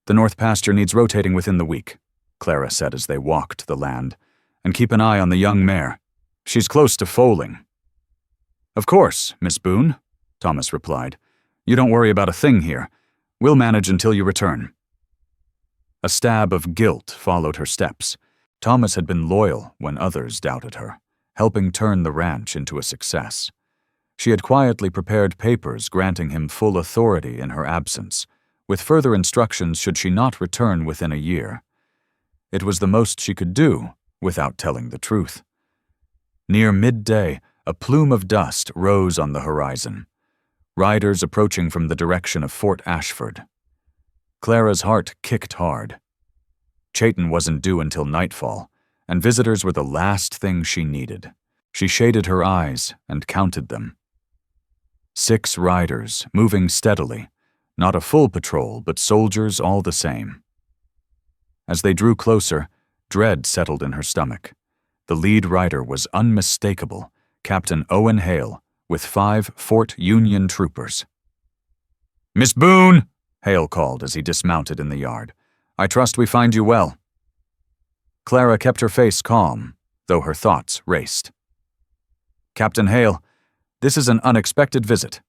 "The north pasture needs rotating within the week," Clara said as they walked the land, "and keep an eye on the young mare. She's close to foaling." "Of course, Miss Boone," Thomas replied. "You don't worry about a thing here. We'll manage until you return." A stab of guilt followed her steps. Thomas had been loyal when others doubted her, helping turn the ranch into a success. She had quietly prepared papers granting him full authority in her absence, with further instructions should she not return within a year. It was the most she could do without telling the truth. Near midday, a plume of dust rose on the horizon, riders approaching from the direction of Fort Ashford. Clara's heart kicked hard. Chayton wasn't due until nightfall, and visitors were the last thing she needed. She shaded her eyes and counted them. 6 riders, moving steadily, not a full patrol, but soldiers all the same. As they drew closer, dread settled in her stomach. The lead rider was unmistakable, Captain Owen Hale, with 5 Fort Union troopers. "Miss Boone!" Hale called as he dismounted in the yard. "I trust we find you well." Clara kept her face calm, though her thoughts raced. "Captain Hale, this is an unexpected visit."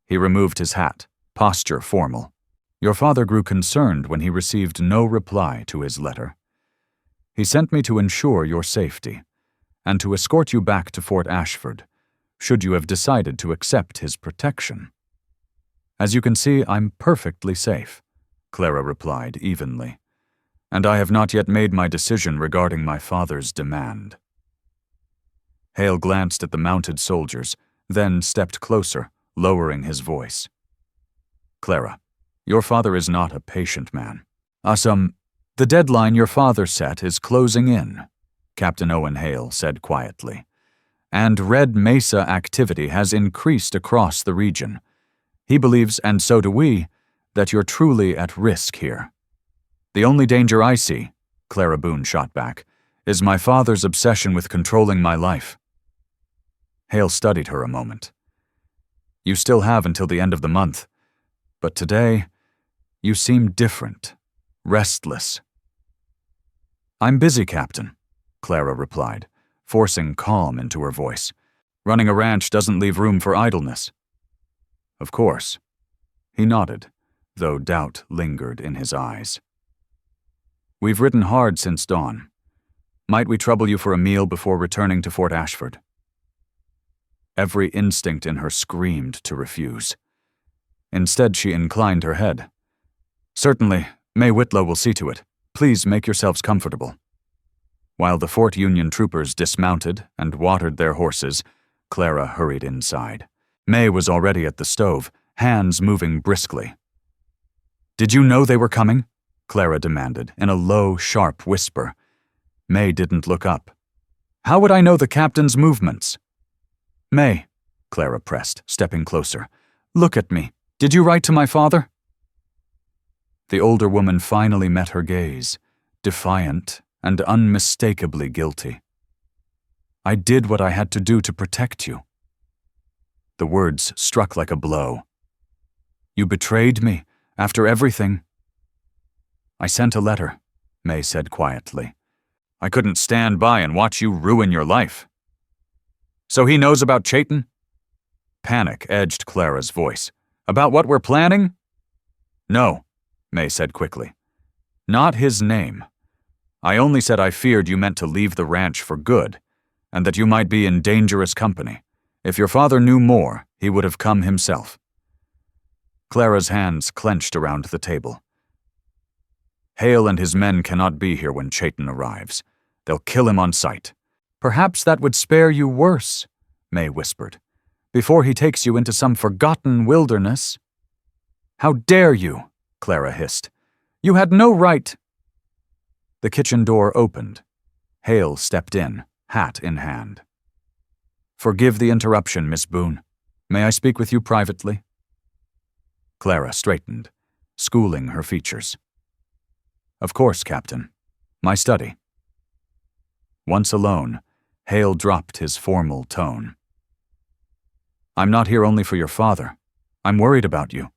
He removed his hat, posture formal. "Your father grew concerned when he received no reply to his letter. He sent me to ensure your safety, and to escort you back to Fort Ashford, should you have decided to accept his protection." "As you can see, I'm perfectly safe," Clara replied evenly, "and I have not yet made my decision regarding my father's demand." Hale glanced at the mounted soldiers, then stepped closer, lowering his voice. "Clara, your father is not a patient man. The deadline your father set is closing in," Captain Owen Hale said quietly, "and Red Mesa activity has increased across the region. He believes, and so do we, that you're truly at risk here. The only danger I see," Clara Boone shot back, "is my father's obsession with controlling my life." Hale studied her a moment. "You still have until the end of the month, but today, you seem different, restless." "I'm busy, Captain," Clara replied, forcing calm into her voice. "Running a ranch doesn't leave room for idleness." "Of course." He nodded, though doubt lingered in his eyes. "We've ridden hard since dawn. Might we trouble you for a meal before returning to Fort Ashford?" Every instinct in her screamed to refuse. Instead, she inclined her head. "Certainly, May Whitlow will see to it. Please make yourselves comfortable." While the Fort Union troopers dismounted and watered their horses, Clara hurried inside. May was already at the stove, hands moving briskly. "Did you know they were coming?" Clara demanded, in a low, sharp whisper. May didn't look up. "How would I know the captain's movements?" "May," Clara pressed, stepping closer. "Look at me. Did you write to my father?" The older woman finally met her gaze, defiant and unmistakably guilty. "I did what I had to do to protect you." The words struck like a blow. "You betrayed me, after everything." "I sent a letter," May said quietly. "I couldn't stand by and watch you ruin your life." "So he knows about Chayton?" Panic edged Clara's voice. "About what we're planning?" "No," May said quickly. "Not his name. I only said I feared you meant to leave the ranch for good, and that you might be in dangerous company. If your father knew more, he would have come himself." Clara's hands clenched around the table. "Hale and his men cannot be here when Chayton arrives. They'll kill him on sight." "Perhaps that would spare you worse," May whispered, "before he takes you into some forgotten wilderness." "How dare you?" Clara hissed. "You had no right." The kitchen door opened. Hale stepped in, hat in hand. "Forgive the interruption, Miss Boone. May I speak with you privately?" Clara straightened, schooling her features. "Of course, Captain. My study." Once alone, Hale dropped his formal tone. "I'm not here only for your father. I'm worried about you."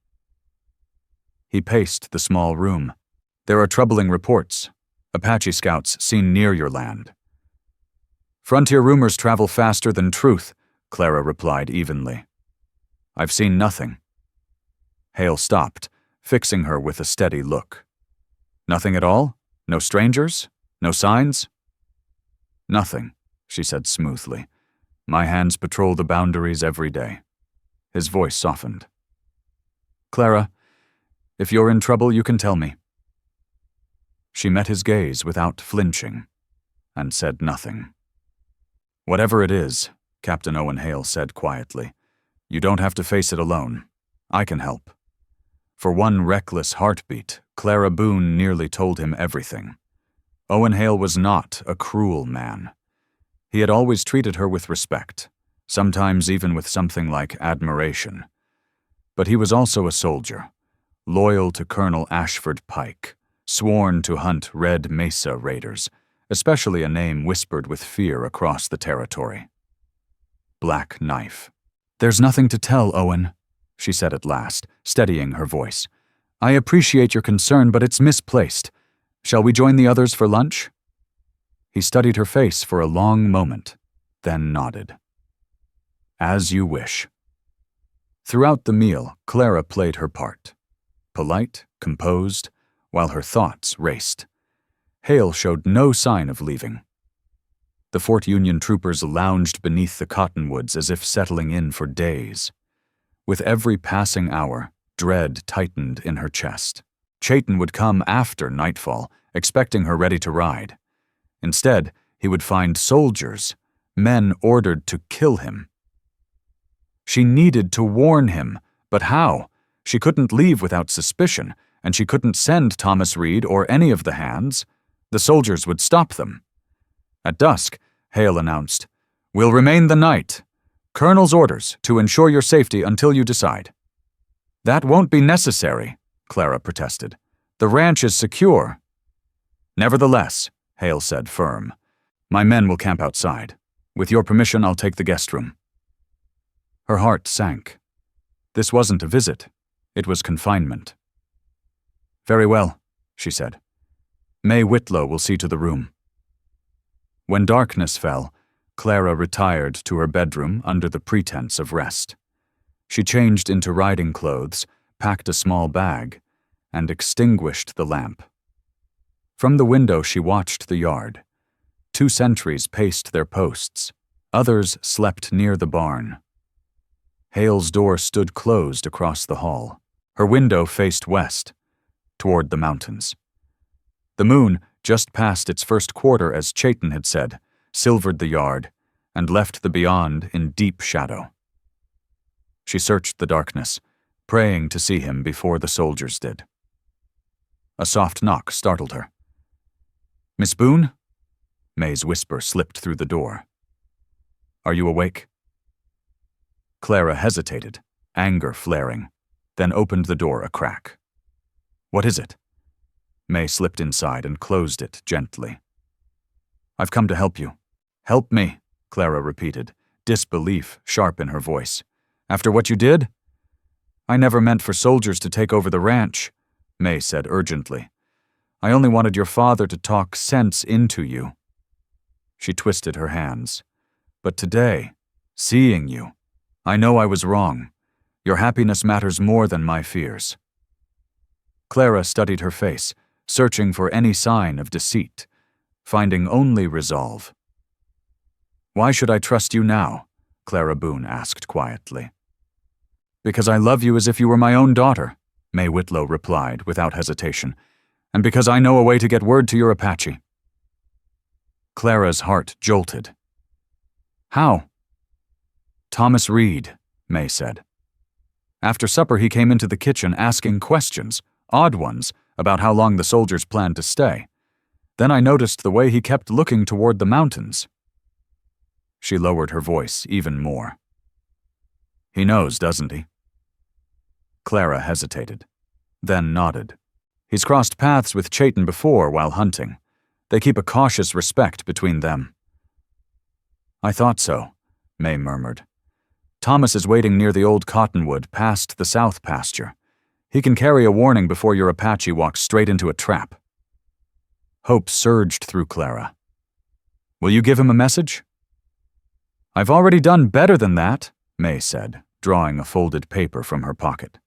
He paced the small room. "There are troubling reports. Apache scouts seen near your land." "Frontier rumors travel faster than truth," Clara replied evenly. "I've seen nothing." Hale stopped, fixing her with a steady look. "Nothing at all? No strangers? No signs?" "Nothing," she said smoothly. "My hands patrol the boundaries every day." His voice softened. "Clara, if you're in trouble, you can tell me." She met his gaze without flinching, and said nothing. "Whatever it is," Captain Owen Hale said quietly, "you don't have to face it alone. I can help." For one reckless heartbeat, Clara Boone nearly told him everything. Owen Hale was not a cruel man. He had always treated her with respect, sometimes even with something like admiration. But he was also a soldier, loyal to Colonel Ashford Pike, sworn to hunt Red Mesa raiders, especially a name whispered with fear across the territory. Black Knife. "There's nothing to tell, Owen," she said at last, steadying her voice. "I appreciate your concern, but it's misplaced. Shall we join the others for lunch?" He studied her face for a long moment, then nodded. "As you wish." Throughout the meal, Clara played her part. Polite, composed, while her thoughts raced. Hale showed no sign of leaving. The Fort Union troopers lounged beneath the cottonwoods as if settling in for days. With every passing hour, dread tightened in her chest. Chayton would come after nightfall, expecting her ready to ride. Instead, he would find soldiers, men ordered to kill him. She needed to warn him, but how? She couldn't leave without suspicion, and she couldn't send Thomas Reed or any of the hands. The soldiers would stop them. At dusk, Hale announced, "We'll remain the night. Colonel's orders to ensure your safety until you decide." "That won't be necessary," Clara protested. "The ranch is secure." "Nevertheless," Hale said firm, "my men will camp outside. With your permission, I'll take the guest room." Her heart sank. This wasn't a visit. It was confinement. "Very well," she said. "May Whitlow will see to the room." When darkness fell, Clara retired to her bedroom under the pretense of rest. She changed into riding clothes, packed a small bag, and extinguished the lamp. From the window she watched the yard. 2 sentries paced their posts. Others slept near the barn. Hale's door stood closed across the hall. Her window faced west, toward the mountains. The moon, just past its first quarter as Chayton had said, silvered the yard and left the beyond in deep shadow. She searched the darkness, praying to see him before the soldiers did. A soft knock startled her. "Miss Boone?" May's whisper slipped through the door. "Are you awake?" Clara hesitated, anger flaring, then opened the door a crack. "What is it?" May slipped inside and closed it gently. "I've come to help you." "Help me," Clara repeated, disbelief sharp in her voice. "After what you did?" "I never meant for soldiers to take over the ranch," May said urgently. "I only wanted your father to talk sense into you." She twisted her hands. "But today, seeing you, I know I was wrong. Your happiness matters more than my fears." Clara studied her face, searching for any sign of deceit, finding only resolve. "Why should I trust you now?" Clara Boone asked quietly. "Because I love you as if you were my own daughter," May Whitlow replied without hesitation, "and because I know a way to get word to your Apache." Clara's heart jolted. "How?" "Thomas Reed," May said. "After supper he came into the kitchen asking questions, odd ones, about how long the soldiers planned to stay. Then I noticed the way he kept looking toward the mountains." She lowered her voice even more. "He knows, doesn't he?" Clara hesitated. then nodded. He's crossed paths with Chaitin before while hunting. They keep a cautious respect between them. I thought so, May murmured. Thomas is waiting near the old cottonwood past the south pasture. He can carry a warning before your Apache walks straight into a trap. Hope surged through Clara. Will you give him a message? I've already done better than that, May said, drawing a folded paper from her pocket.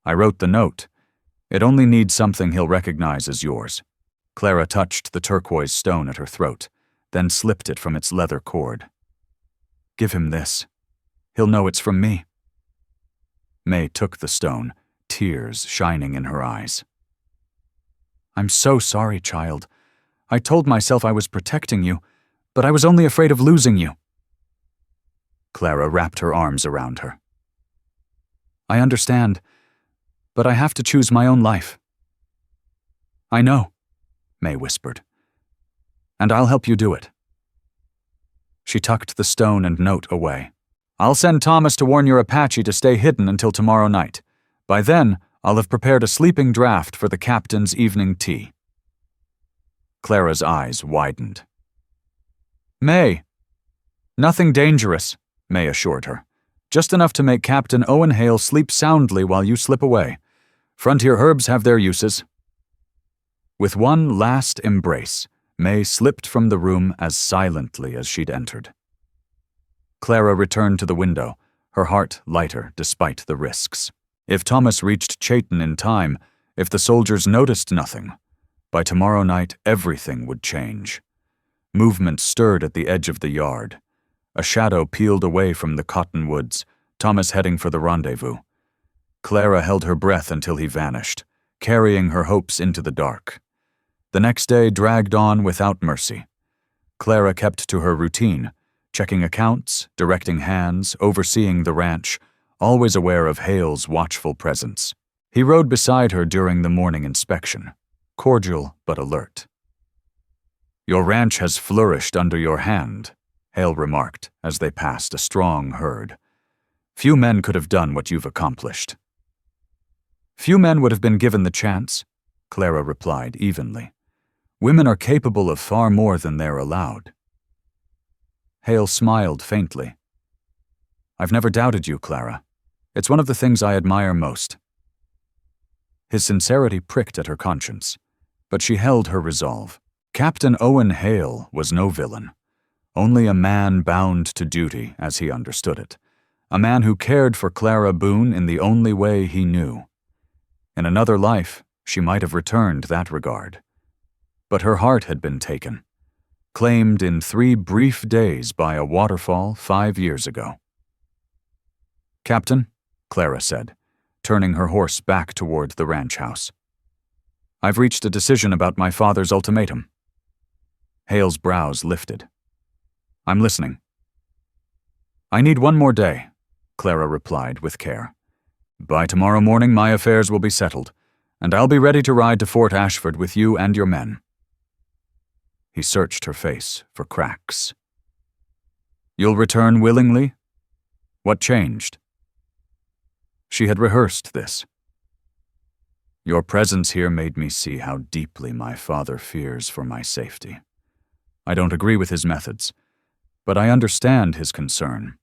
I wrote the note. It only needs something he'll recognize as yours. Clara touched the turquoise stone at her throat, then slipped it from its leather cord. Give him this. He'll know it's from me. May took the stone, tears shining in her eyes. I'm so sorry, child. I told myself I was protecting you, but I was only afraid of losing you. Clara wrapped her arms around her. I understand, but I have to choose my own life. I know, May whispered. And I'll help you do it. She tucked the stone and note away. I'll send Thomas to warn your Apache to stay hidden until tomorrow night. By then, I'll have prepared a sleeping draft for the captain's evening tea. Clara's eyes widened. May. Nothing dangerous, May assured her. Just enough to make Captain Owen Hale sleep soundly while you slip away. Frontier herbs have their uses. With one last embrace, May slipped from the room as silently as she'd entered. Clara returned to the window, her heart lighter despite the risks. If Thomas reached Chaitin in time, if the soldiers noticed nothing, by tomorrow night everything would change. Movement stirred at the edge of the yard. A shadow peeled away from the cottonwoods, Thomas heading for the rendezvous. Clara held her breath until he vanished, carrying her hopes into the dark. The next day dragged on without mercy. Clara kept to her routine, checking accounts, directing hands, overseeing the ranch, always aware of Hale's watchful presence. He rode beside her during the morning inspection, cordial but alert. Your ranch has flourished under your hand, Hale remarked as they passed a strong herd. Few men could have done what you've accomplished. Few men would have been given the chance, Clara replied evenly. Women are capable of far more than they're allowed. Hale smiled faintly. I've never doubted you, Clara. It's one of the things I admire most. His sincerity pricked at her conscience, but she held her resolve. Captain Owen Hale was no villain, only a man bound to duty as he understood it, a man who cared for Clara Boone in the only way he knew. In another life, she might have returned that regard. But her heart had been taken, claimed in 3 brief days by a waterfall 5 years ago. Captain, Clara said, turning her horse back toward the ranch house. I've reached a decision about my father's ultimatum. Hale's brows lifted. I'm listening. I need 1 more day, Clara replied with care. By tomorrow morning my affairs will be settled, and I'll be ready to ride to Fort Ashford with you and your men. He searched her face for cracks. You'll return willingly? What changed? She had rehearsed this. Your presence here made me see how deeply my father fears for my safety. I don't agree with his methods, but I understand his concern.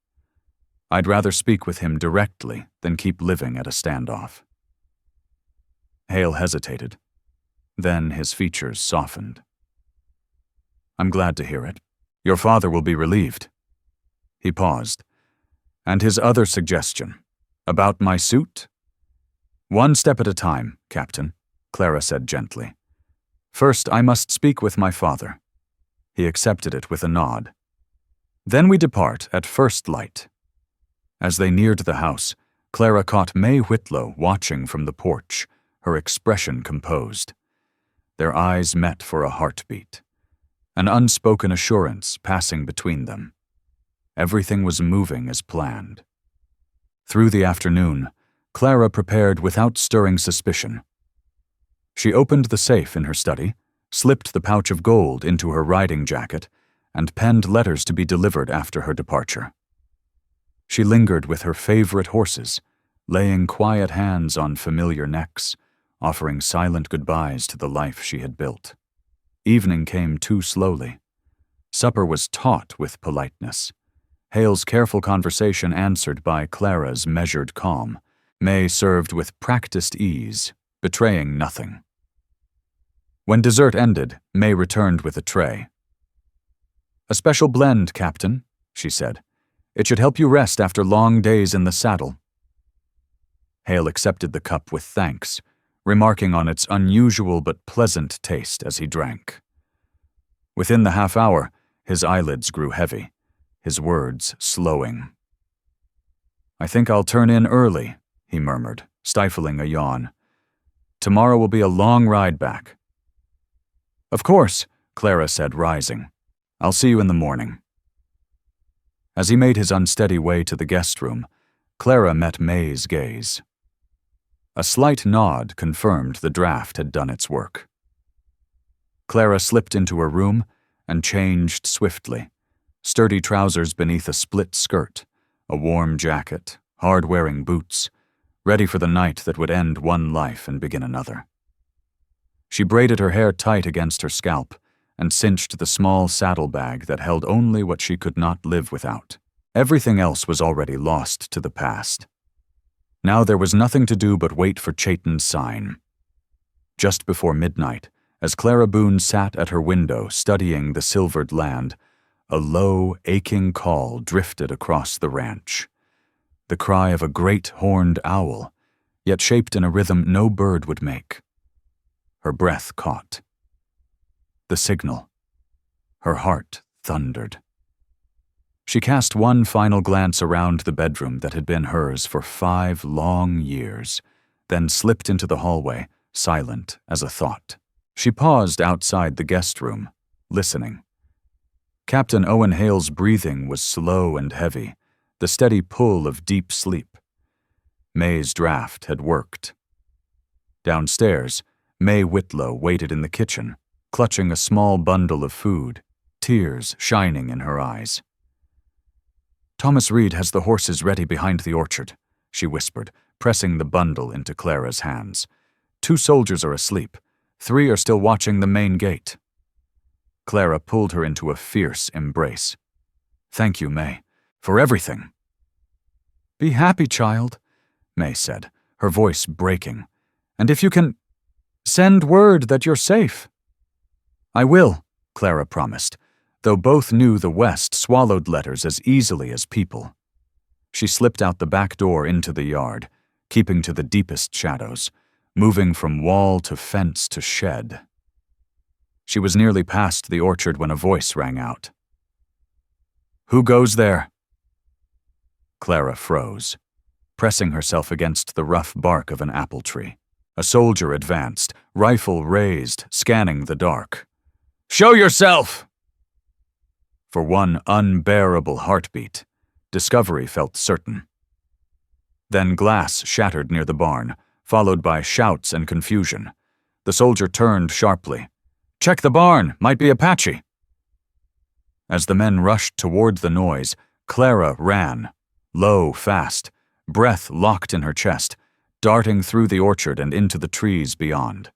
I'd rather speak with him directly than keep living at a standoff. Hale hesitated. Then his features softened. I'm glad to hear it. Your father will be relieved. He paused. And his other suggestion, about my suit? 1 step at a time, Captain, Clara said gently. First, I must speak with my father. He accepted it with a nod. Then we depart at first light. As they neared the house, Clara caught May Whitlow watching from the porch, her expression composed. Their eyes met for a heartbeat, an unspoken assurance passing between them. Everything was moving as planned. Through the afternoon, Clara prepared without stirring suspicion. She opened the safe in her study, slipped the pouch of gold into her riding jacket, and penned letters to be delivered after her departure. She lingered with her favorite horses, laying quiet hands on familiar necks, offering silent goodbyes to the life she had built. Evening came too slowly. Supper was taught with politeness. Hale's careful conversation answered by Clara's measured calm. May served with practiced ease, betraying nothing. When dessert ended, May returned with a tray. "A special blend, Captain," she said. "It should help you rest after long days in the saddle." Hale accepted the cup with thanks, remarking on its unusual but pleasant taste as he drank. Within the half hour, his eyelids grew heavy, his words slowing. "I think I'll turn in early," he murmured, stifling a yawn. "Tomorrow will be a long ride back." "Of course," Clara said, rising. "I'll see you in the morning." As he made his unsteady way to the guest room, Clara met May's gaze. A slight nod confirmed the draft had done its work. Clara slipped into her room and changed swiftly, sturdy trousers beneath a split skirt, a warm jacket, hard-wearing boots, ready for the night that would end one life and begin another. She braided her hair tight against her scalp and cinched the small saddlebag that held only what she could not live without. Everything else was already lost to the past. Now there was nothing to do but wait for Chayton's sign. Just before midnight, as Clara Boone sat at her window studying the silvered land, a low, aching call drifted across the ranch. The cry of a great horned owl, yet shaped in a rhythm no bird would make. Her breath caught. The signal. Her heart thundered. She cast one final glance around the bedroom that had been hers for 5 long years, then slipped into the hallway, silent as a thought. She paused outside the guest room, listening. Captain Owen Hale's breathing was slow and heavy, the steady pull of deep sleep. May's draft had worked. Downstairs, May Whitlow waited in the kitchen, clutching a small bundle of food, tears shining in her eyes. "Thomas Reed has the horses ready behind the orchard," she whispered, pressing the bundle into Clara's hands. "2 soldiers are asleep. 3 are still watching the main gate." Clara pulled her into a fierce embrace. "Thank you, May, for everything." "Be happy, child," May said, her voice breaking. "And if you can, send word that you're safe." "I will," Clara promised, though both knew the West swallowed letters as easily as people. She slipped out the back door into the yard, keeping to the deepest shadows, moving from wall to fence to shed. She was nearly past the orchard when a voice rang out. "Who goes there?" Clara froze, pressing herself against the rough bark of an apple tree. A soldier advanced, rifle raised, scanning the dark. "Show yourself!" For one unbearable heartbeat, discovery felt certain. Then glass shattered near the barn, followed by shouts and confusion. The soldier turned sharply. "Check the barn! Might be Apache!" As the men rushed toward the noise, Clara ran, low, fast, breath locked in her chest, darting through the orchard and into the trees beyond.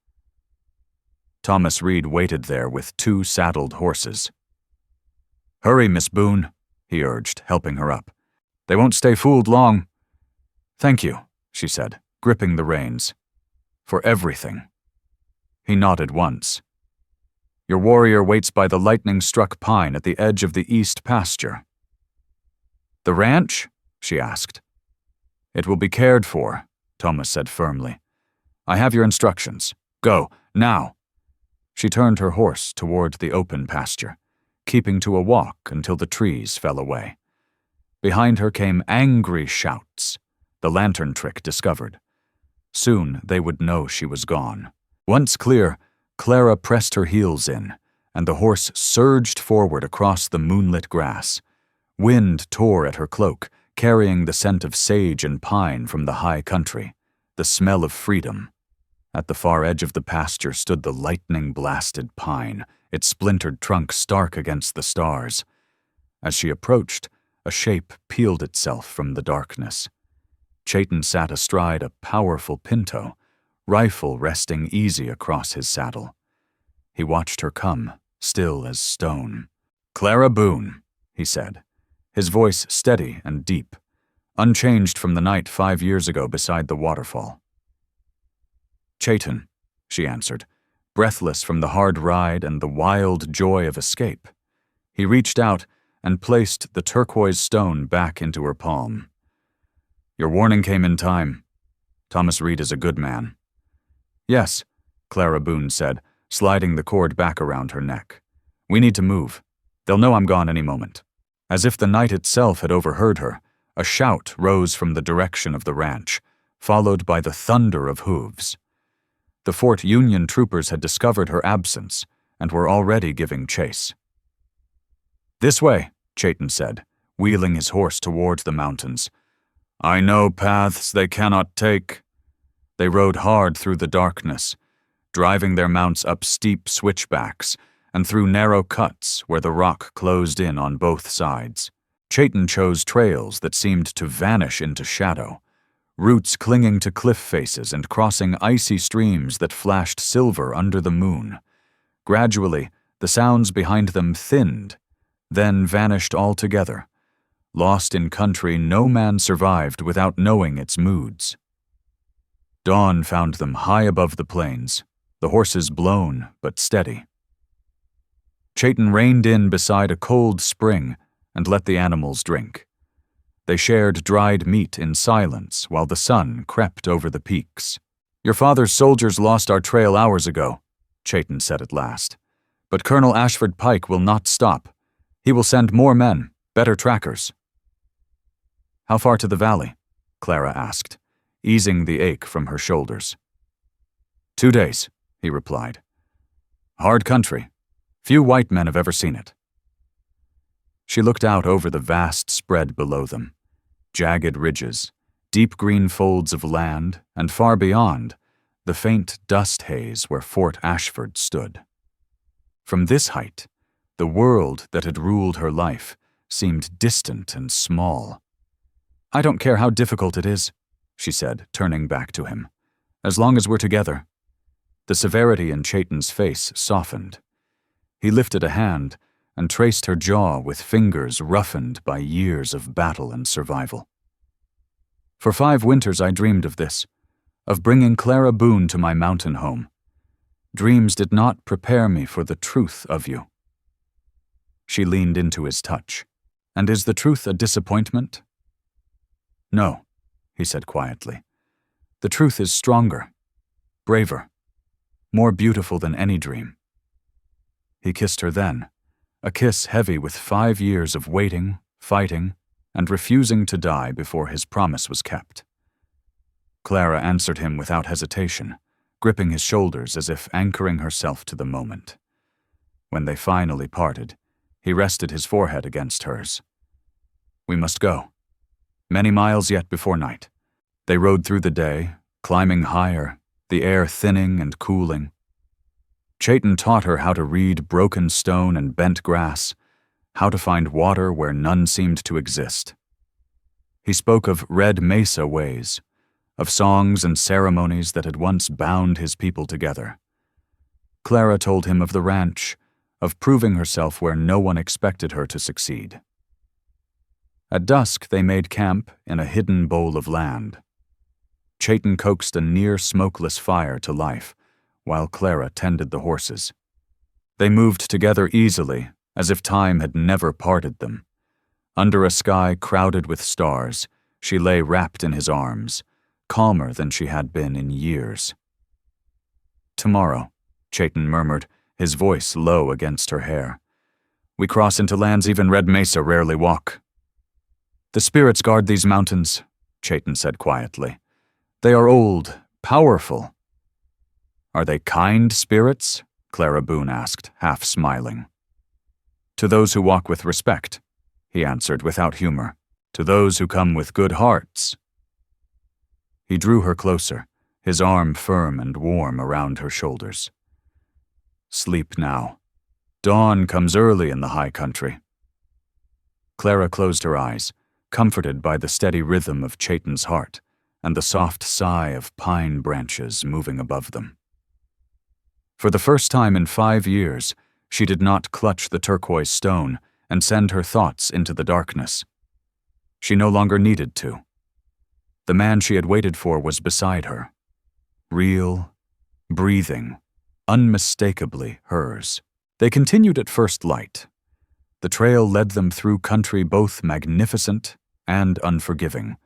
Thomas Reed waited there with 2 saddled horses. "Hurry, Miss Boone," he urged, helping her up. "They won't stay fooled long." "Thank you," she said, gripping the reins. "For everything." He nodded once. "Your warrior waits by the lightning-struck pine at the edge of the east pasture." "The ranch?" she asked. "It will be cared for," Thomas said firmly. "I have your instructions. Go, now." She turned her horse toward the open pasture, keeping to a walk until the trees fell away. Behind her came angry shouts, the lantern trick discovered. Soon they would know she was gone. Once clear, Clara pressed her heels in, and the horse surged forward across the moonlit grass. Wind tore at her cloak, carrying the scent of sage and pine from the high country, the smell of freedom. At the far edge of the pasture stood the lightning-blasted pine, its splintered trunk stark against the stars. As she approached, a shape peeled itself from the darkness. Chaitin sat astride a powerful pinto, rifle resting easy across his saddle. He watched her come, still as stone. "Clara Boone," he said, his voice steady and deep, unchanged from the night 5 years ago beside the waterfall. "Chaitin," she answered, breathless from the hard ride and the wild joy of escape. He reached out and placed the turquoise stone back into her palm. "Your warning came in time. Thomas Reed is a good man." "Yes," Clara Boone said, sliding the cord back around her neck. "We need to move. They'll know I'm gone any moment." As if the night itself had overheard her, a shout rose from the direction of the ranch, followed by the thunder of hooves. The Fort Union troopers had discovered her absence and were already giving chase. "This way," Chaitin said, wheeling his horse toward the mountains. "I know paths they cannot take." They rode hard through the darkness, driving their mounts up steep switchbacks and through narrow cuts where the rock closed in on both sides. Chaitin chose trails that seemed to vanish into shadow, roots clinging to cliff faces and crossing icy streams that flashed silver under the moon. Gradually, the sounds behind them thinned, then vanished altogether, lost in country no man survived without knowing its moods. Dawn found them high above the plains, the horses blown but steady. Chaitin reined in beside a cold spring and let the animals drink. They shared dried meat in silence while the sun crept over the peaks. "Your father's soldiers lost our trail hours ago," Chaitin said at last. "But Colonel Ashford Pike will not stop. He will send more men, better trackers." "How far to the valley?" Clara asked, easing the ache from her shoulders. 2 days, he replied. "Hard country. Few white men have ever seen it." She looked out over the vast spread below them, jagged ridges, deep green folds of land, and far beyond, the faint dust haze where Fort Ashford stood. From this height, the world that had ruled her life seemed distant and small. "I don't care how difficult it is," she said, turning back to him, "as long as we're together." The severity in Chaitin's face softened. He lifted a hand and traced her jaw with fingers roughened by years of battle and survival. "For 5 winters I dreamed of this, of bringing Clara Boone to my mountain home. Dreams did not prepare me for the truth of you." She leaned into his touch. "And is the truth a disappointment?" "No," he said quietly. "The truth is stronger, braver, more beautiful than any dream." He kissed her then, a kiss heavy with 5 years of waiting, fighting, and refusing to die before his promise was kept. Clara answered him without hesitation, gripping his shoulders as if anchoring herself to the moment. When they finally parted, he rested his forehead against hers. "We must go. Many miles yet before night." They rode through the day, climbing higher, the air thinning and cooling. Chaitin taught her how to read broken stone and bent grass, how to find water where none seemed to exist. He spoke of Red Mesa ways, of songs and ceremonies that had once bound his people together. Clara told him of the ranch, of proving herself where no one expected her to succeed. At dusk they made camp in a hidden bowl of land. Chaitin coaxed a near-smokeless fire to life, while Clara tended the horses. They moved together easily, as if time had never parted them. Under a sky crowded with stars, she lay wrapped in his arms, calmer than she had been in years. "Tomorrow," Chaitin murmured, his voice low against her hair. "We cross into lands even Red Mesa rarely walk." "The spirits guard these mountains," Chaitin said quietly. "They are old, powerful." "Are they kind spirits?" Clara Boone asked, half smiling. "To those who walk with respect," he answered without humor. "To those who come with good hearts." He drew her closer, his arm firm and warm around her shoulders. "Sleep now. Dawn comes early in the high country." Clara closed her eyes, comforted by the steady rhythm of Chaitin's heart, and the soft sigh of pine branches moving above them. For the first time in 5 years, she did not clutch the turquoise stone and send her thoughts into the darkness. She no longer needed to. The man she had waited for was beside her. Real, breathing, unmistakably hers. They continued at first light. The trail led them through country both magnificent and unforgiving.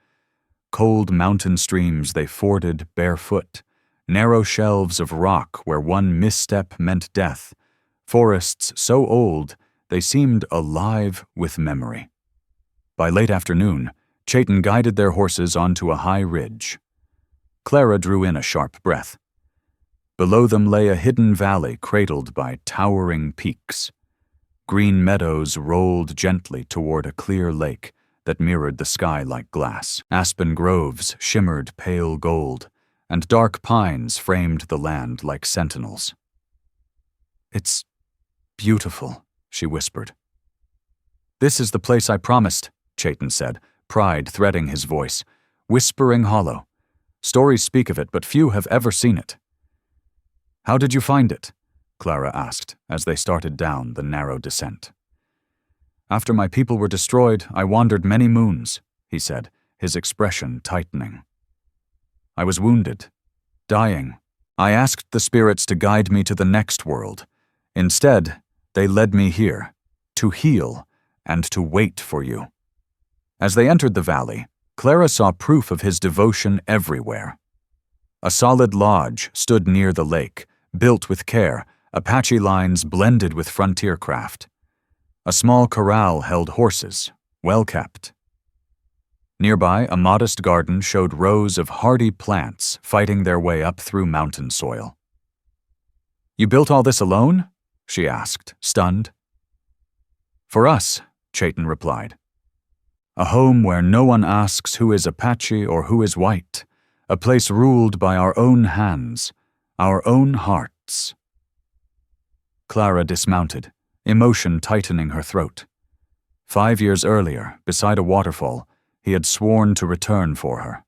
Cold mountain streams they forded barefoot, narrow shelves of rock where one misstep meant death, forests so old they seemed alive with memory. By late afternoon, Chaitin guided their horses onto a high ridge. Clara drew in a sharp breath. Below them lay a hidden valley cradled by towering peaks. Green meadows rolled gently toward a clear lake that mirrored the sky like glass. Aspen groves shimmered pale gold, and dark pines framed the land like sentinels. "It's beautiful," she whispered. "This is the place I promised," Chaitin said, pride threading his voice. "Whispering Hollow. Stories speak of it, but few have ever seen it." "How did you find it?" Clara asked as they started down the narrow descent. "After my people were destroyed, I wandered many moons," he said, his expression tightening. "I was wounded, dying. I asked the spirits to guide me to the next world. Instead, they led me here, to heal and to wait for you." As they entered the valley, Clara saw proof of his devotion everywhere. A solid lodge stood near the lake, built with care, Apache lines blended with frontier craft. A small corral held horses, well kept. Nearby, a modest garden showed rows of hardy plants fighting their way up through mountain soil. "You built all this alone?" she asked, stunned. "For us," Chaitin replied. "A home where no one asks who is Apache or who is white, a place ruled by our own hands, our own hearts." Clara dismounted, emotion tightening her throat. 5 years earlier, beside a waterfall, he had sworn to return for her,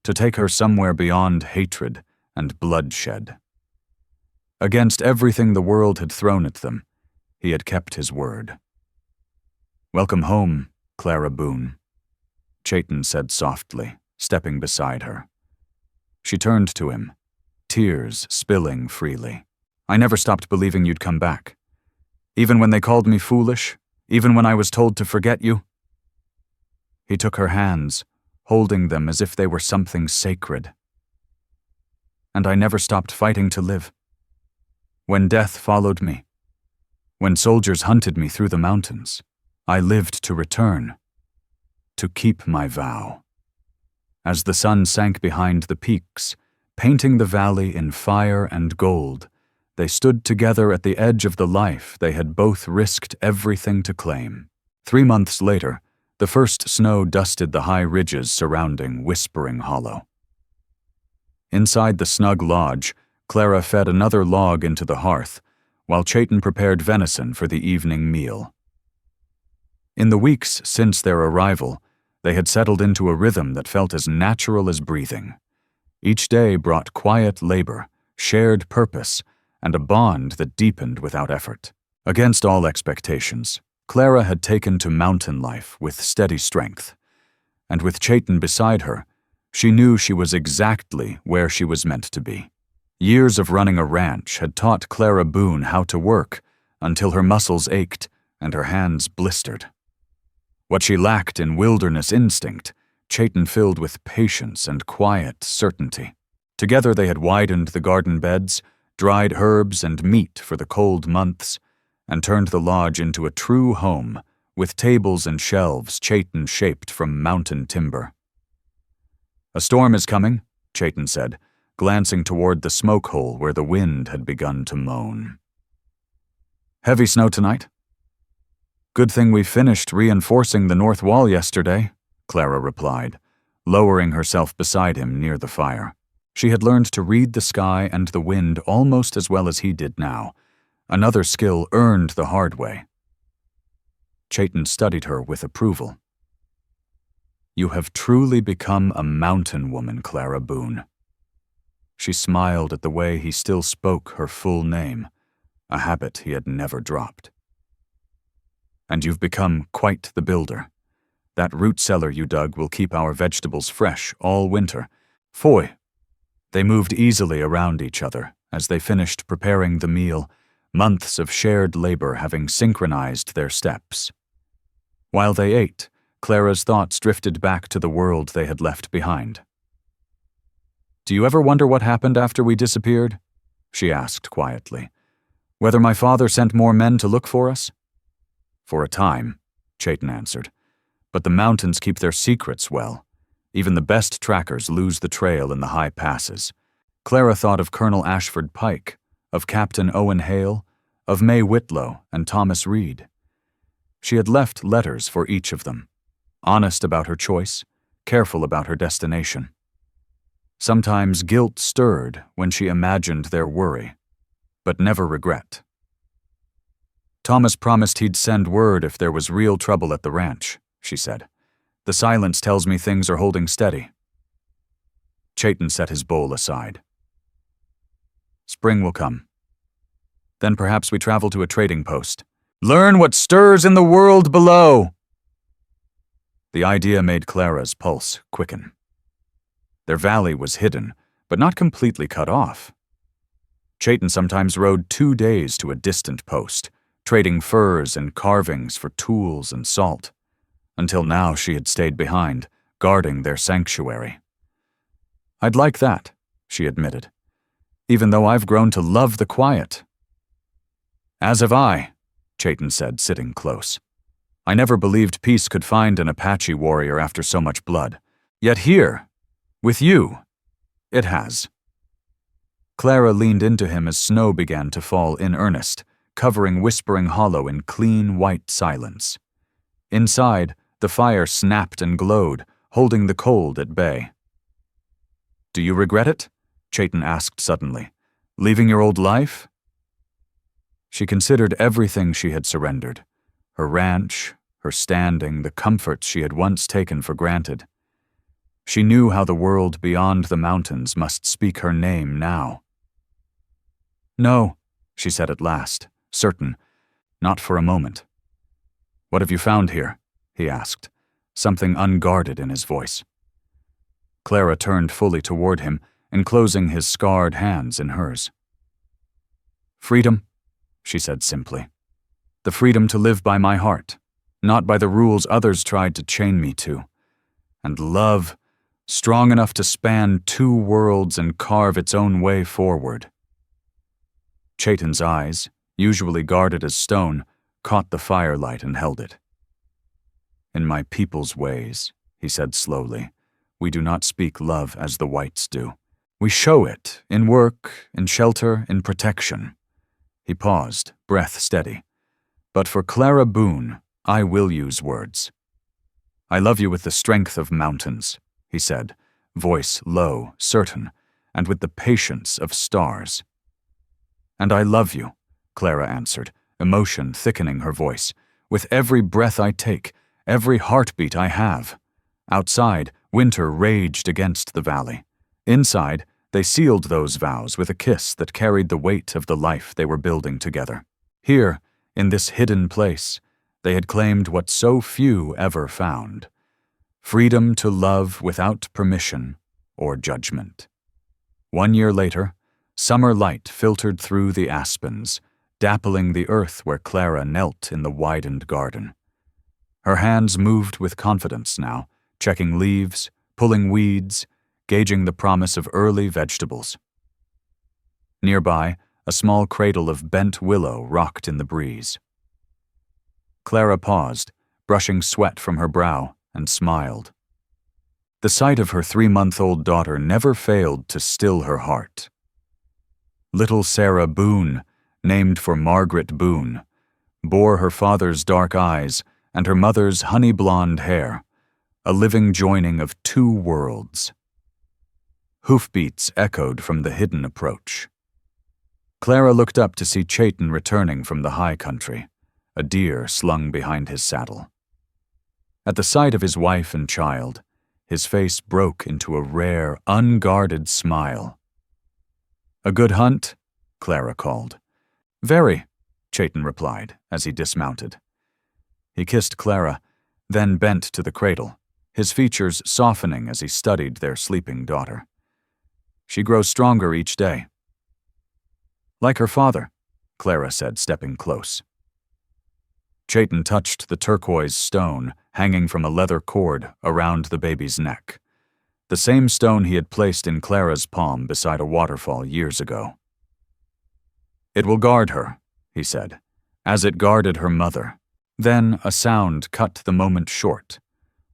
to take her somewhere beyond hatred and bloodshed. Against everything the world had thrown at them, he had kept his word. "Welcome home, Clara Boone," Chaitin said softly, stepping beside her. She turned to him, tears spilling freely. "I never stopped believing you'd come back. Even when they called me foolish, even when I was told to forget you." He took her hands, holding them as if they were something sacred. "And I never stopped fighting to live. When death followed me, when soldiers hunted me through the mountains, I lived to return, to keep my vow." As the sun sank behind the peaks, painting the valley in fire and gold, they stood together at the edge of the life they had both risked everything to claim. 3 months later, the first snow dusted the high ridges surrounding Whispering Hollow. Inside the snug lodge, Clara fed another log into the hearth, while Chaitin prepared venison for the evening meal. In the weeks since their arrival, they had settled into a rhythm that felt as natural as breathing. Each day brought quiet labor, shared purpose, and a bond that deepened without effort. Against all expectations, Clara had taken to mountain life with steady strength, and with Chaitin beside her, she knew she was exactly where she was meant to be. Years of running a ranch had taught Clara Boone how to work until her muscles ached and her hands blistered. What she lacked in wilderness instinct, Chaitin filled with patience and quiet certainty. Together they had widened the garden beds, dried herbs and meat for the cold months, and turned the lodge into a true home with tables and shelves Chaitin shaped from mountain timber. "A storm is coming," Chaitin said, glancing toward the smoke hole where the wind had begun to moan. "Heavy snow tonight?" "Good thing we finished reinforcing the north wall yesterday," Clara replied, lowering herself beside him near the fire. She had learned to read the sky and the wind almost as well as he did now, another skill earned the hard way. Chaitin studied her with approval. You have truly become a mountain woman, Clara Boone. She smiled at the way he still spoke her full name, a habit he had never dropped. And you've become quite the builder. That root cellar you dug will keep our vegetables fresh all winter. Foy! They moved easily around each other as they finished preparing the meal, months of shared labor having synchronized their steps. While they ate, Clara's thoughts drifted back to the world they had left behind. "Do you ever wonder what happened after we disappeared?" she asked quietly. "Whether my father sent more men to look for us?" "For a time," Chayton answered. "But the mountains keep their secrets well. Even the best trackers lose the trail in the high passes." Clara thought of Colonel Ashford Pike, of Captain Owen Hale, of May Whitlow and Thomas Reed. She had left letters for each of them, honest about her choice, careful about her destination. Sometimes guilt stirred when she imagined their worry, but never regret. "Thomas promised he'd send word if there was real trouble at the ranch," she said. "The silence tells me things are holding steady." Chayton set his bowl aside. "Spring will come. Then perhaps we travel to a trading post. Learn what stirs in the world below!" The idea made Clara's pulse quicken. Their valley was hidden, but not completely cut off. Chayton sometimes rode 2 days to a distant post, trading furs and carvings for tools and salt. Until now she had stayed behind, guarding their sanctuary. "I'd like that," she admitted, "even though I've grown to love the quiet." "As have I," Chayton said, sitting close. "I never believed peace could find an Apache warrior after so much blood. Yet here, with you, it has." Clara leaned into him as snow began to fall in earnest, covering Whispering Hollow in clean white silence. Inside, the fire snapped and glowed, holding the cold at bay. "Do you regret it?" Chayton asked suddenly. "Leaving your old life?" She considered everything she had surrendered, her ranch, her standing, the comforts she had once taken for granted. She knew how the world beyond the mountains must speak her name now. "No," she said at last, certain, not for a moment. "What have you found here?" he asked, something unguarded in his voice. Clara turned fully toward him, enclosing his scarred hands in hers. "Freedom," she said simply. "The freedom to live by my heart, not by the rules others tried to chain me to. And love, strong enough to span 2 worlds and carve its own way forward." Chayton's eyes, usually guarded as stone, caught the firelight and held it. "In my people's ways," he said slowly, "we do not speak love as the whites do. We show it in work, in shelter, in protection." He paused, breath steady. "But for Clara Boone, I will use words. I love you with the strength of mountains," he said, voice low, certain, and with the patience of stars. "And I love you," Clara answered, emotion thickening her voice, "with every breath I take, every heartbeat I have." Outside, winter raged against the valley. Inside, they sealed those vows with a kiss that carried the weight of the life they were building together. Here, in this hidden place, they had claimed what so few ever found: freedom to love without permission or judgment. 1 year later, summer light filtered through the aspens, dappling the earth where Clara knelt in the widened garden. Her hands moved with confidence now, checking leaves, pulling weeds, gauging the promise of early vegetables. Nearby, a small cradle of bent willow rocked in the breeze. Clara paused, brushing sweat from her brow, and smiled. The sight of her 3-month-old daughter never failed to still her heart. Little Sarah Boone, named for Margaret Boone, bore her father's dark eyes and her mother's honey-blonde hair, a living joining of 2 worlds. Hoofbeats echoed from the hidden approach. Clara looked up to see Chayton returning from the high country, a deer slung behind his saddle. At the sight of his wife and child, his face broke into a rare, unguarded smile. "A good hunt?" Clara called. "Very," Chaitin replied as he dismounted. He kissed Clara, then bent to the cradle, his features softening as he studied their sleeping daughter. "She grows stronger each day." "Like her father," Clara said, stepping close. Chaitin touched the turquoise stone hanging from a leather cord around the baby's neck, the same stone he had placed in Clara's palm beside a waterfall years ago. "It will guard her," he said, as it guarded her mother. Then a sound cut the moment short,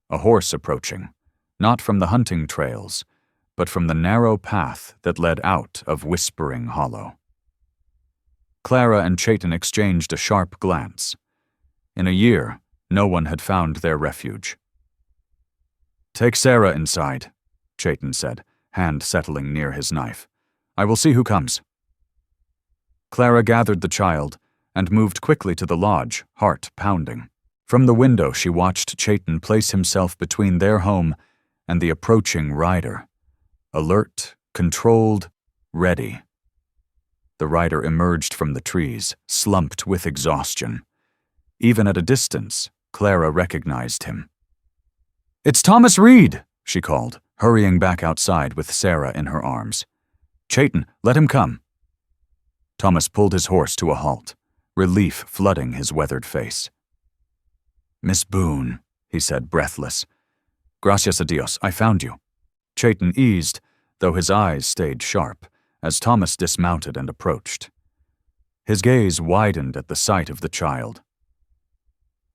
a horse approaching, not from the hunting trails, but from the narrow path that led out of Whispering Hollow. Clara and Chaitin exchanged a sharp glance. In a year, no one had found their refuge. "Take Sarah inside," Chaitin said, hand settling near his knife. "I will see who comes." Clara gathered the child and moved quickly to the lodge, heart pounding. From the window she watched Chaitin place himself between their home and the approaching rider. Alert, controlled, ready. The rider emerged from the trees, slumped with exhaustion. Even at a distance, Clara recognized him. "It's Thomas Reed," she called, hurrying back outside with Sarah in her arms. "Chaitin, let him come." Thomas pulled his horse to a halt, relief flooding his weathered face. "Miss Boone," he said, breathless. "Gracias a Dios, I found you." Chaitin eased, though his eyes stayed sharp, as Thomas dismounted and approached. His gaze widened at the sight of the child.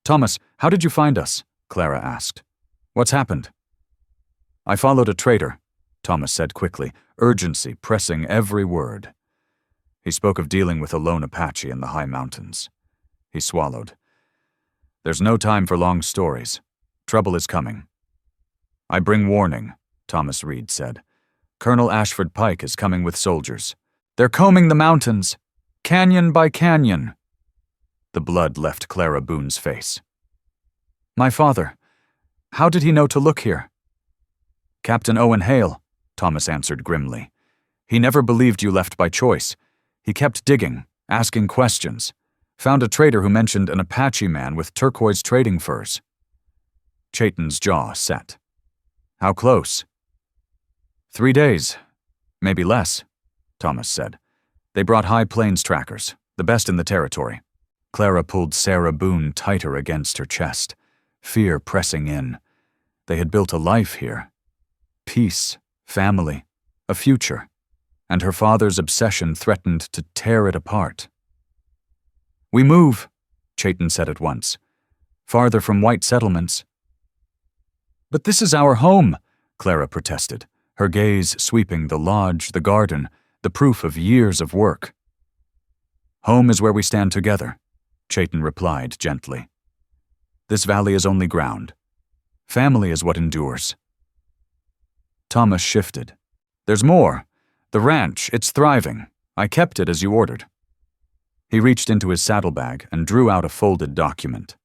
"Thomas, how did you find us?" Clara asked. "What's happened?" "I followed a traitor," Thomas said quickly, urgency pressing every word. He spoke of dealing with a lone Apache in the high mountains. He swallowed. "There's no time for long stories. Trouble is coming." "I bring warning," Thomas Reed said. "Colonel Ashford Pike is coming with soldiers. They're combing the mountains, canyon by canyon." The blood left Clara Boone's face. "My father, how did he know to look here?" "Captain Owen Hale," Thomas answered grimly. "He never believed you left by choice. He kept digging, asking questions. Found a trader who mentioned an Apache man with turquoise trading furs." Chaitin's jaw set. "How close?" 3 days, maybe less," Thomas said. "They brought high plains trackers, the best in the territory." Clara pulled Sarah Boone tighter against her chest, fear pressing in. They had built a life here. Peace, family, a future, and her father's obsession threatened to tear it apart. "We move," Chaitin said at once. "Farther from white settlements." "But this is our home," Clara protested, her gaze sweeping the lodge, the garden, the proof of years of work. "Home is where we stand together," Chaitin replied gently. "This valley is only ground. Family is what endures." Thomas shifted. "There's more. The ranch, it's thriving. I kept it as you ordered." He reached into his saddlebag and drew out a folded document.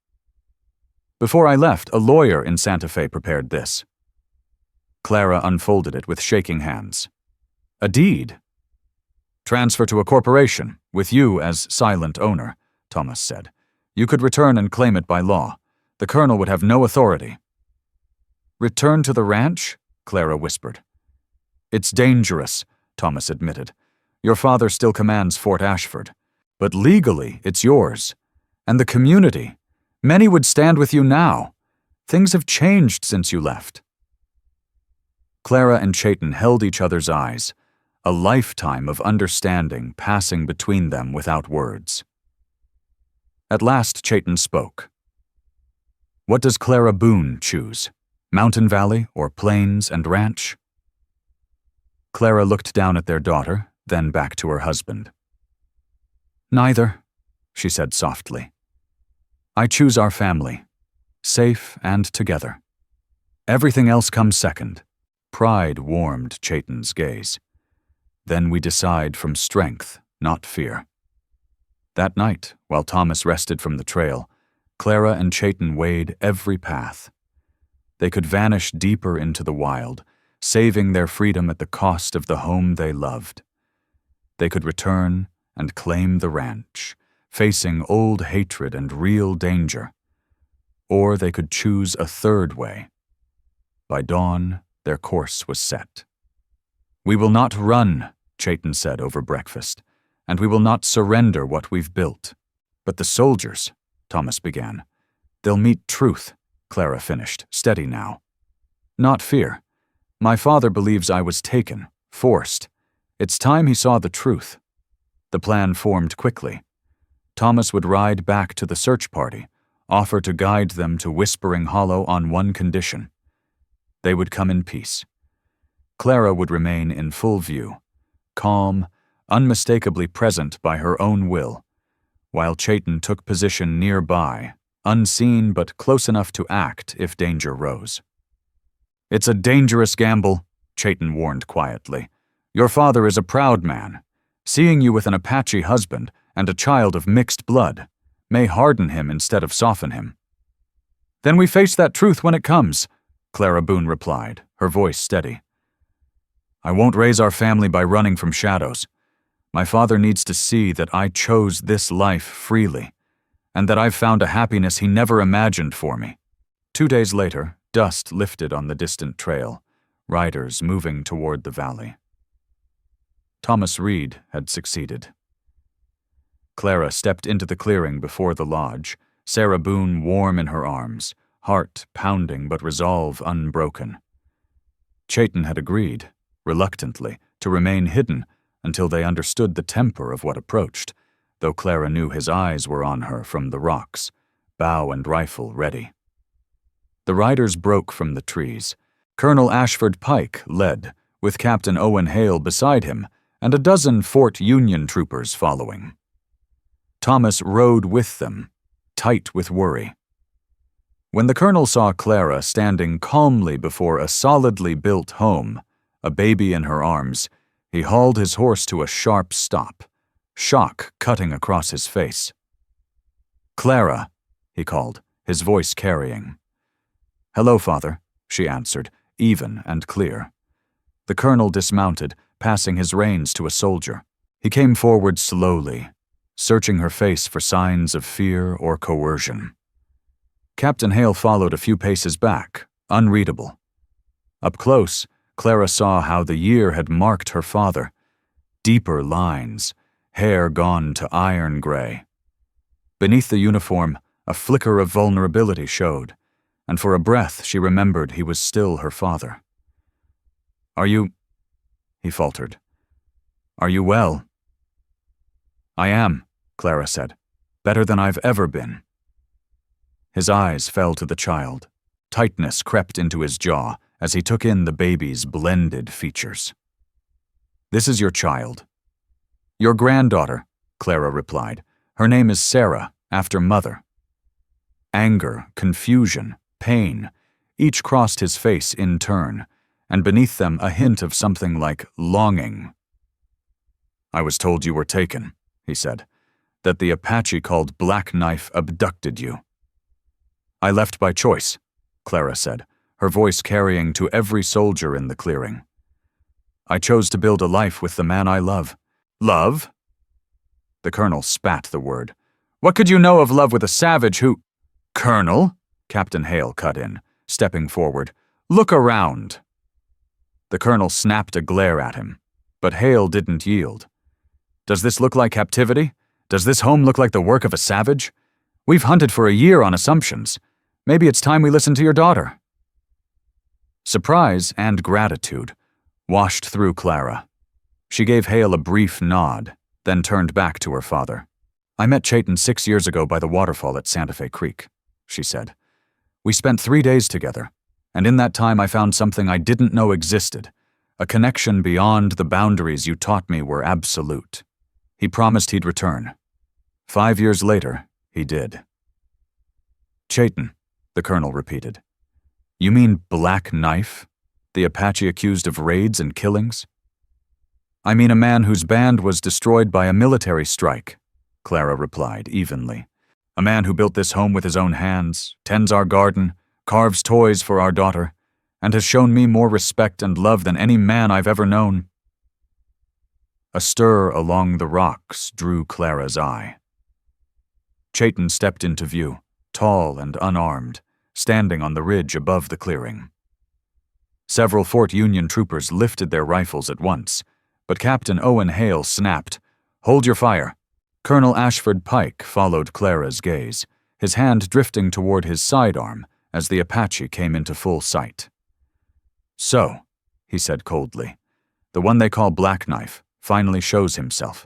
"Before I left, a lawyer in Santa Fe prepared this." Clara unfolded it with shaking hands. "A deed?" "Transfer to a corporation, with you as silent owner," Thomas said. "You could return and claim it by law. The colonel would have no authority." "Return to the ranch?" Clara whispered. "It's dangerous," Thomas admitted. "Your father still commands Fort Ashford. But legally, it's yours. And the community. Many would stand with you now. Things have changed since you left." Clara and Chaitin held each other's eyes, a lifetime of understanding passing between them without words. At last Chaitin spoke. "What does Clara Boone choose? Mountain Valley or plains and ranch?" Clara looked down at their daughter, then back to her husband. "Neither," she said softly. "I choose our family, safe and together. Everything else comes second." Pride warmed Chaitin's gaze. "Then we decide from strength, not fear." That night, while Thomas rested from the trail, Clara and Chaitin weighed every path. They could vanish deeper into the wild, saving their freedom at the cost of the home they loved. They could return and claim the ranch, facing old hatred and real danger. Or they could choose a third way. By dawn, their course was set. "We will not run," Chaitin said over breakfast, "and we will not surrender what we've built." "But the soldiers," Thomas began. "They'll meet truth," Clara finished, steady now. "Not fear. My father believes I was taken, forced. It's time he saw the truth." The plan formed quickly. Thomas would ride back to the search party, offer to guide them to Whispering Hollow on one condition. They would come in peace. Clara would remain in full view, calm, unmistakably present by her own will, while Chaitin took position nearby, unseen but close enough to act if danger rose. "It's a dangerous gamble," Chaitin warned quietly. "Your father is a proud man. Seeing you with an Apache husband and a child of mixed blood may harden him instead of soften him." "Then we face that truth when it comes," Clara Boone replied, her voice steady. "I won't raise our family by running from shadows. My father needs to see that I chose this life freely, and that I've found a happiness he never imagined for me." 2 days later, dust lifted on the distant trail, riders moving toward the valley. Thomas Reed had succeeded. Clara stepped into the clearing before the lodge, Sarah Boone warm in her arms, heart pounding but resolve unbroken. Chaitin had agreed, reluctantly, to remain hidden until they understood the temper of what approached, though Clara knew his eyes were on her from the rocks, bow and rifle ready. The riders broke from the trees. Colonel Ashford Pike led, with Captain Owen Hale beside him and a dozen Fort Union troopers following. Thomas rode with them, tight with worry. When the colonel saw Clara standing calmly before a solidly built home, a baby in her arms, he hauled his horse to a sharp stop, shock cutting across his face. "Clara," he called, his voice carrying. "Hello, father," she answered, even and clear. The colonel dismounted, passing his reins to a soldier. He came forward slowly, searching her face for signs of fear or coercion. Captain Hale followed a few paces back, unreadable. Up close, Clara saw how the year had marked her father. Deeper lines, hair gone to iron gray. Beneath the uniform, a flicker of vulnerability showed, and for a breath she remembered he was still her father. "Are you—" he faltered. "Are you well?" "I am," Clara said. "Better than I've ever been." His eyes fell to the child. Tightness crept into his jaw as he took in the baby's blended features. "This is your child." "Your granddaughter," Clara replied. "Her name is Sarah, after mother." Anger, confusion, pain, each crossed his face in turn, and beneath them a hint of something like longing. "I was told you were taken," he said, "that the Apache called Black Knife abducted you." "I left by choice," Clara said, her voice carrying to every soldier in the clearing. "I chose to build a life with the man I love." "Love?" The colonel spat the word. "What could you know of love with a savage who—" "Colonel," Captain Hale cut in, stepping forward, "look around." The colonel snapped a glare at him, but Hale didn't yield. "Does this look like captivity? Does this home look like the work of a savage? We've hunted for a year on assumptions. Maybe it's time we listen to your daughter." Surprise and gratitude washed through Clara. She gave Hale a brief nod, then turned back to her father. "I met Chaitin 6 years ago by the waterfall at Santa Fe Creek," she said. "We spent 3 days together, and in that time I found something I didn't know existed, a connection beyond the boundaries you taught me were absolute." He promised he'd return. 5 years later, he did. "Chaitin," the colonel repeated. "You mean Black Knife? The Apache accused of raids and killings?" "I mean a man whose band was destroyed by a military strike," Clara replied evenly. "A man who built this home with his own hands, tends our garden, carves toys for our daughter, and has shown me more respect and love than any man I've ever known." A stir along the rocks drew Clara's eye. Chayton stepped into view, tall and unarmed, standing on the ridge above the clearing. Several Fort Union troopers lifted their rifles at once, but Captain Owen Hale snapped, "Hold your fire." Colonel Ashford Pike followed Clara's gaze, his hand drifting toward his sidearm as the Apache came into full sight. "So," he said coldly, "the one they call Black Knife finally shows himself."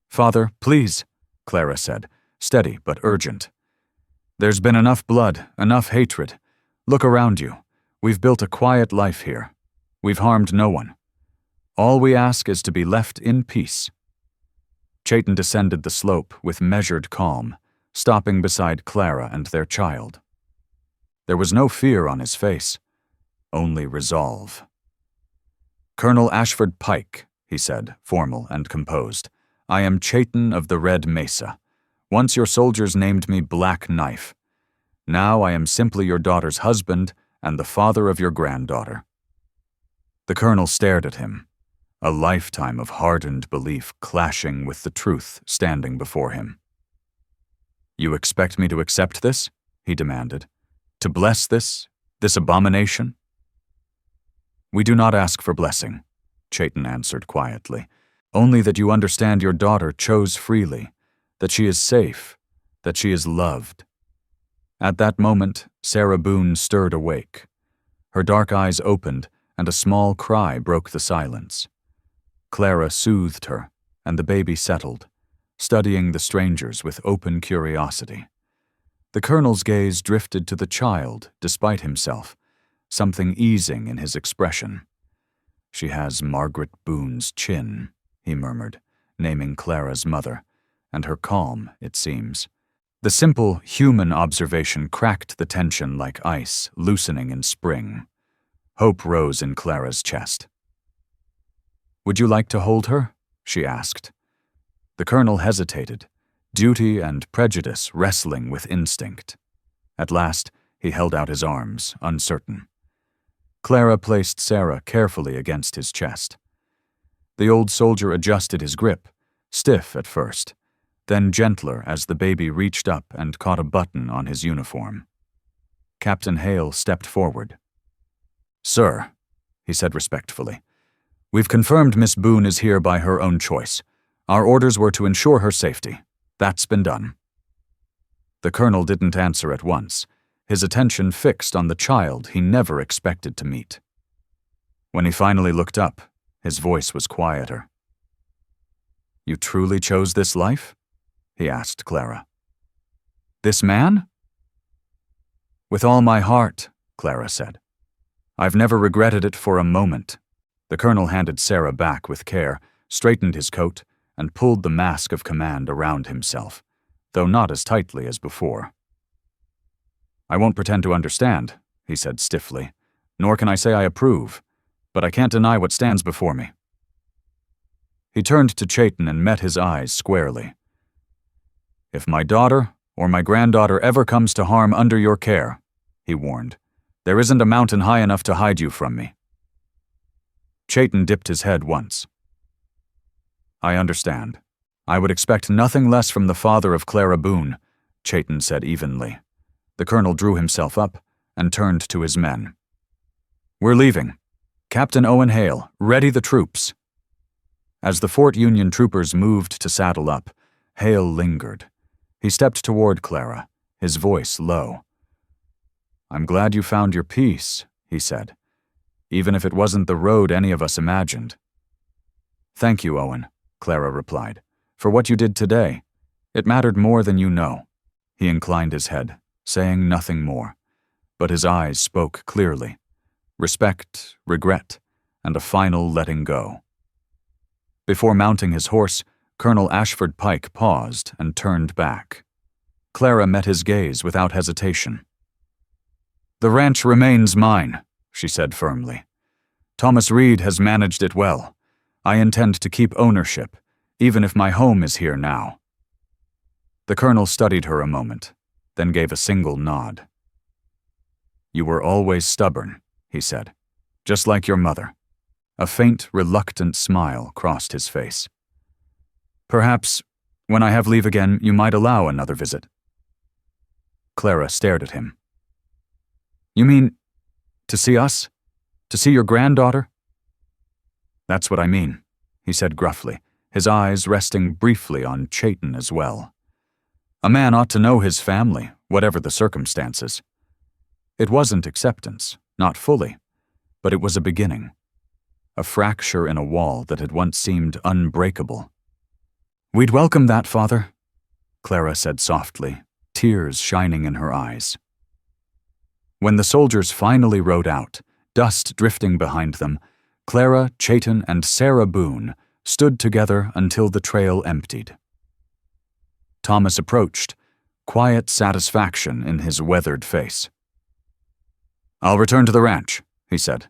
"Father, please," Clara said, steady but urgent. "There's been enough blood, enough hatred. Look around you. We've built a quiet life here. We've harmed no one. All we ask is to be left in peace." Chayton descended the slope with measured calm, stopping beside Clara and their child. There was no fear on his face, only resolve. "Colonel Ashford Pike," he said, formal and composed, "I am Chayton of the Red Mesa. Once your soldiers named me Black Knife. Now I am simply your daughter's husband and the father of your granddaughter." The colonel stared at him, a lifetime of hardened belief clashing with the truth standing before him. "You expect me to accept this?" he demanded. "To bless this abomination?" "We do not ask for blessing," Chayton answered quietly. "Only that you understand your daughter chose freely, that she is safe, that she is loved." At that moment, Sarah Boone stirred awake. Her dark eyes opened, and a small cry broke the silence. Clara soothed her, and the baby settled, studying the strangers with open curiosity. The colonel's gaze drifted to the child, despite himself, something easing in his expression. "She has Margaret Boone's chin," he murmured, naming Clara's mother, and her calm, it seems. The simple, human observation cracked the tension like ice, loosening in spring. Hope rose in Clara's chest. "Would you like to hold her?" she asked. The colonel hesitated, duty and prejudice wrestling with instinct. At last, he held out his arms, uncertain. Clara placed Sarah carefully against his chest. The old soldier adjusted his grip, stiff at first, then gentler as the baby reached up and caught a button on his uniform. Captain Hale stepped forward. "Sir," he said respectfully, "we've confirmed Miss Boone is here by her own choice. Our orders were to ensure her safety. That's been done." The colonel didn't answer at once, his attention fixed on the child he never expected to meet. When he finally looked up, his voice was quieter. "You truly chose this life?" he asked Clara. "This man?" "With all my heart," Clara said. "I've never regretted it for a moment." The colonel handed Sarah back with care, straightened his coat, and pulled the mask of command around himself, though not as tightly as before. "I won't pretend to understand," he said stiffly, "nor can I say I approve, but I can't deny what stands before me." He turned to Chayton and met his eyes squarely. "If my daughter or my granddaughter ever comes to harm under your care," he warned, "there isn't a mountain high enough to hide you from me." Chayton dipped his head once. "I understand. I would expect nothing less from the father of Clara Boone," Chayton said evenly. The colonel drew himself up and turned to his men. "We're leaving. Captain Owen Hale, ready the troops." As the Fort Union troopers moved to saddle up, Hale lingered. He stepped toward Clara, his voice low. "I'm glad you found your peace," he said, "even if it wasn't the road any of us imagined." "Thank you, Owen," Clara replied, "for what you did today. It mattered more than you know." He inclined his head, saying nothing more, but his eyes spoke clearly. Respect, regret, and a final letting go. Before mounting his horse, Colonel Ashford Pike paused and turned back. Clara met his gaze without hesitation. "The ranch remains mine," she said firmly. "Thomas Reed has managed it well. I intend to keep ownership, even if my home is here now." The colonel studied her a moment, then gave a single nod. "You were always stubborn," he said. "Just like your mother." A faint, reluctant smile crossed his face. "Perhaps, when I have leave again, you might allow another visit." Clara stared at him. "You mean, to see us? To see your granddaughter?" "That's what I mean," he said gruffly, his eyes resting briefly on Chayton as well. "A man ought to know his family, whatever the circumstances." It wasn't acceptance, not fully, but it was a beginning. A fracture in a wall that had once seemed unbreakable. "We'd welcome that, Father," Clara said softly, tears shining in her eyes. When the soldiers finally rode out, dust drifting behind them, Clara, Chayton, and Sarah Boone stood together until the trail emptied. Thomas approached, quiet satisfaction in his weathered face. "I'll return to the ranch," he said.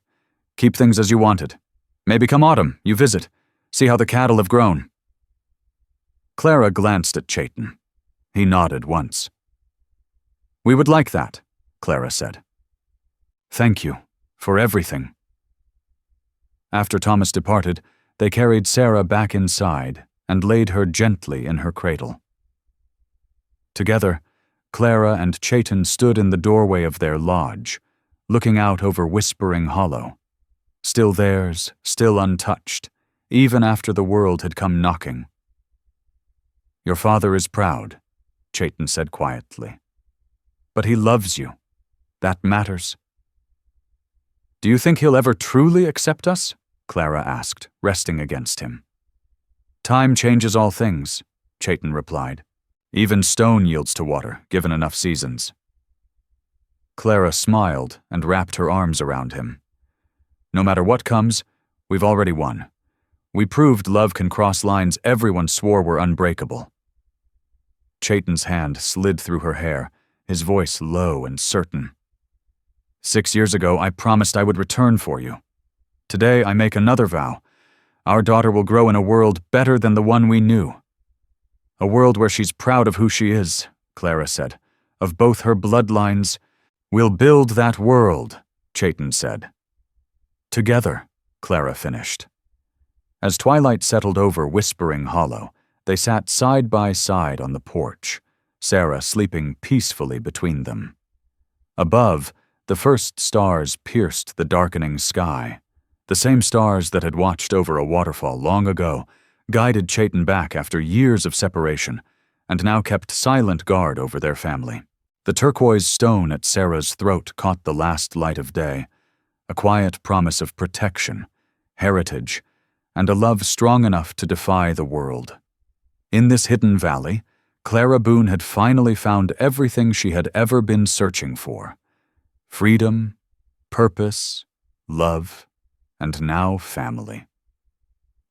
"Keep things as you wanted. Maybe come autumn, you visit, see how the cattle have grown." Clara glanced at Chayton. He nodded once. "We would like that," Clara said. "Thank you for everything." After Thomas departed, they carried Sarah back inside and laid her gently in her cradle. Together, Clara and Chayton stood in the doorway of their lodge, looking out over Whispering Hollow. Still theirs, still untouched, even after the world had come knocking. "Your father is proud," Chayton said quietly. "But he loves you. That matters." "Do you think he'll ever truly accept us?" Clara asked, resting against him. "Time changes all things," Chayton replied. "Even stone yields to water, given enough seasons." Clara smiled and wrapped her arms around him. "No matter what comes, we've already won. We proved love can cross lines everyone swore were unbreakable." Chayton's hand slid through her hair, his voice low and certain. "6 years ago, I promised I would return for you. Today, I make another vow. Our daughter will grow in a world better than the one we knew. A world where she's proud of who she is," Clara said, "of both her bloodlines." "We'll build that world," Chayton said. "Together," Clara finished. As twilight settled over Whispering Hollow, they sat side by side on the porch, Sarah sleeping peacefully between them. Above, the first stars pierced the darkening sky. The same stars that had watched over a waterfall long ago, guided Chayton back after years of separation, and now kept silent guard over their family. The turquoise stone at Sarah's throat caught the last light of day, a quiet promise of protection, heritage, and a love strong enough to defy the world. In this hidden valley, Clara Boone had finally found everything she had ever been searching for: freedom, purpose, love, and now family.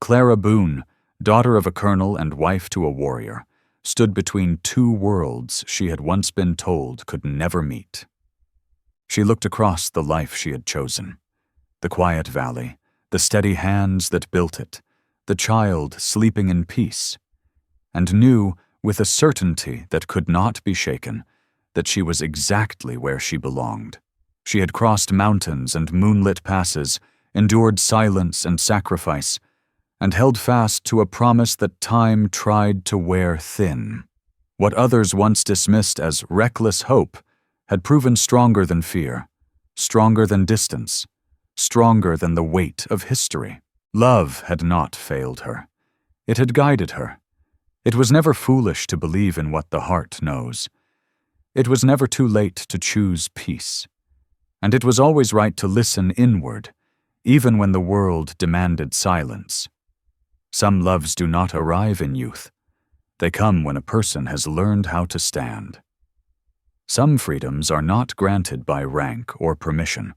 Clara Boone, daughter of a colonel and wife to a warrior, stood between two worlds she had once been told could never meet. She looked across the life she had chosen: the quiet valley, the steady hands that built it, the child sleeping in peace, and knew, with a certainty that could not be shaken, that she was exactly where she belonged. She had crossed mountains and moonlit passes, endured silence and sacrifice, and held fast to a promise that time tried to wear thin. What others once dismissed as reckless hope had proven stronger than fear, stronger than distance, stronger than the weight of history. Love had not failed her. It had guided her. It was never foolish to believe in what the heart knows. It was never too late to choose peace. And it was always right to listen inward, even when the world demanded silence. Some loves do not arrive in youth. They come when a person has learned how to stand. Some freedoms are not granted by rank or permission.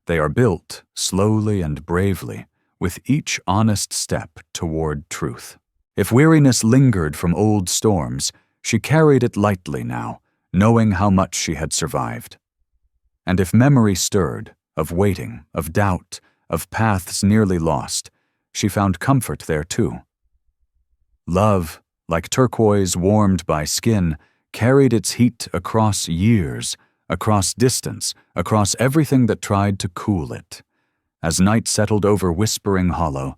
They are built slowly and bravely, with each honest step toward truth. If weariness lingered from old storms, she carried it lightly now, knowing how much she had survived. And if memory stirred, of waiting, of doubt, of paths nearly lost, she found comfort there too. Love, like turquoise warmed by skin, carried its heat across years, across distance, across everything that tried to cool it. As night settled over Whispering Hollow,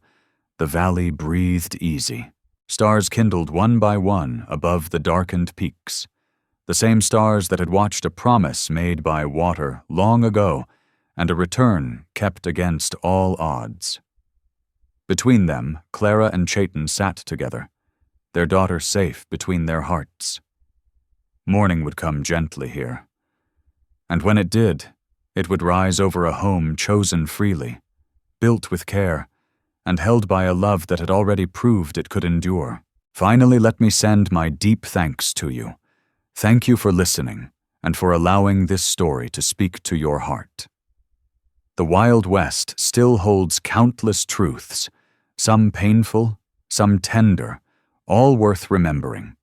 the valley breathed easy. Stars kindled one by one above the darkened peaks. The same stars that had watched a promise made by water long ago and a return kept against all odds. Between them, Clara and Chayton sat together, their daughter safe between their hearts. Morning would come gently here. And when it did, it would rise over a home chosen freely, built with care, and held by a love that had already proved it could endure. Finally, let me send my deep thanks to you. Thank you for listening and for allowing this story to speak to your heart. The Wild West still holds countless truths, some painful, some tender, all worth remembering.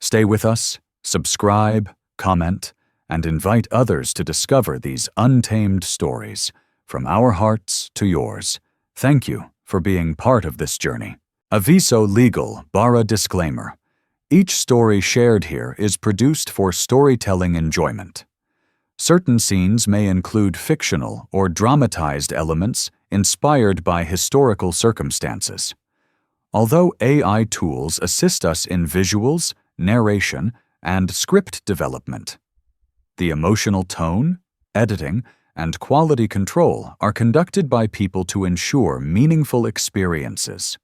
Stay with us, subscribe, comment, and invite others to discover these untamed stories, from our hearts to yours. Thank you for being part of this journey. Aviso Legal Bara Disclaimer. Each story shared here is produced for storytelling enjoyment. Certain scenes may include fictional or dramatized elements inspired by historical circumstances. Although AI tools assist us in visuals, narration, and script development, the emotional tone, editing, and quality control are conducted by people to ensure meaningful experiences.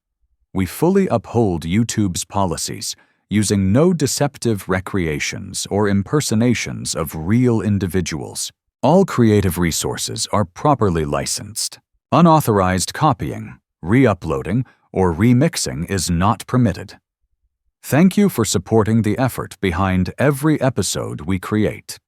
We fully uphold YouTube's policies, using no deceptive recreations or impersonations of real individuals. All creative resources are properly licensed. Unauthorized copying, re-uploading, or remixing is not permitted. Thank you for supporting the effort behind every episode we create.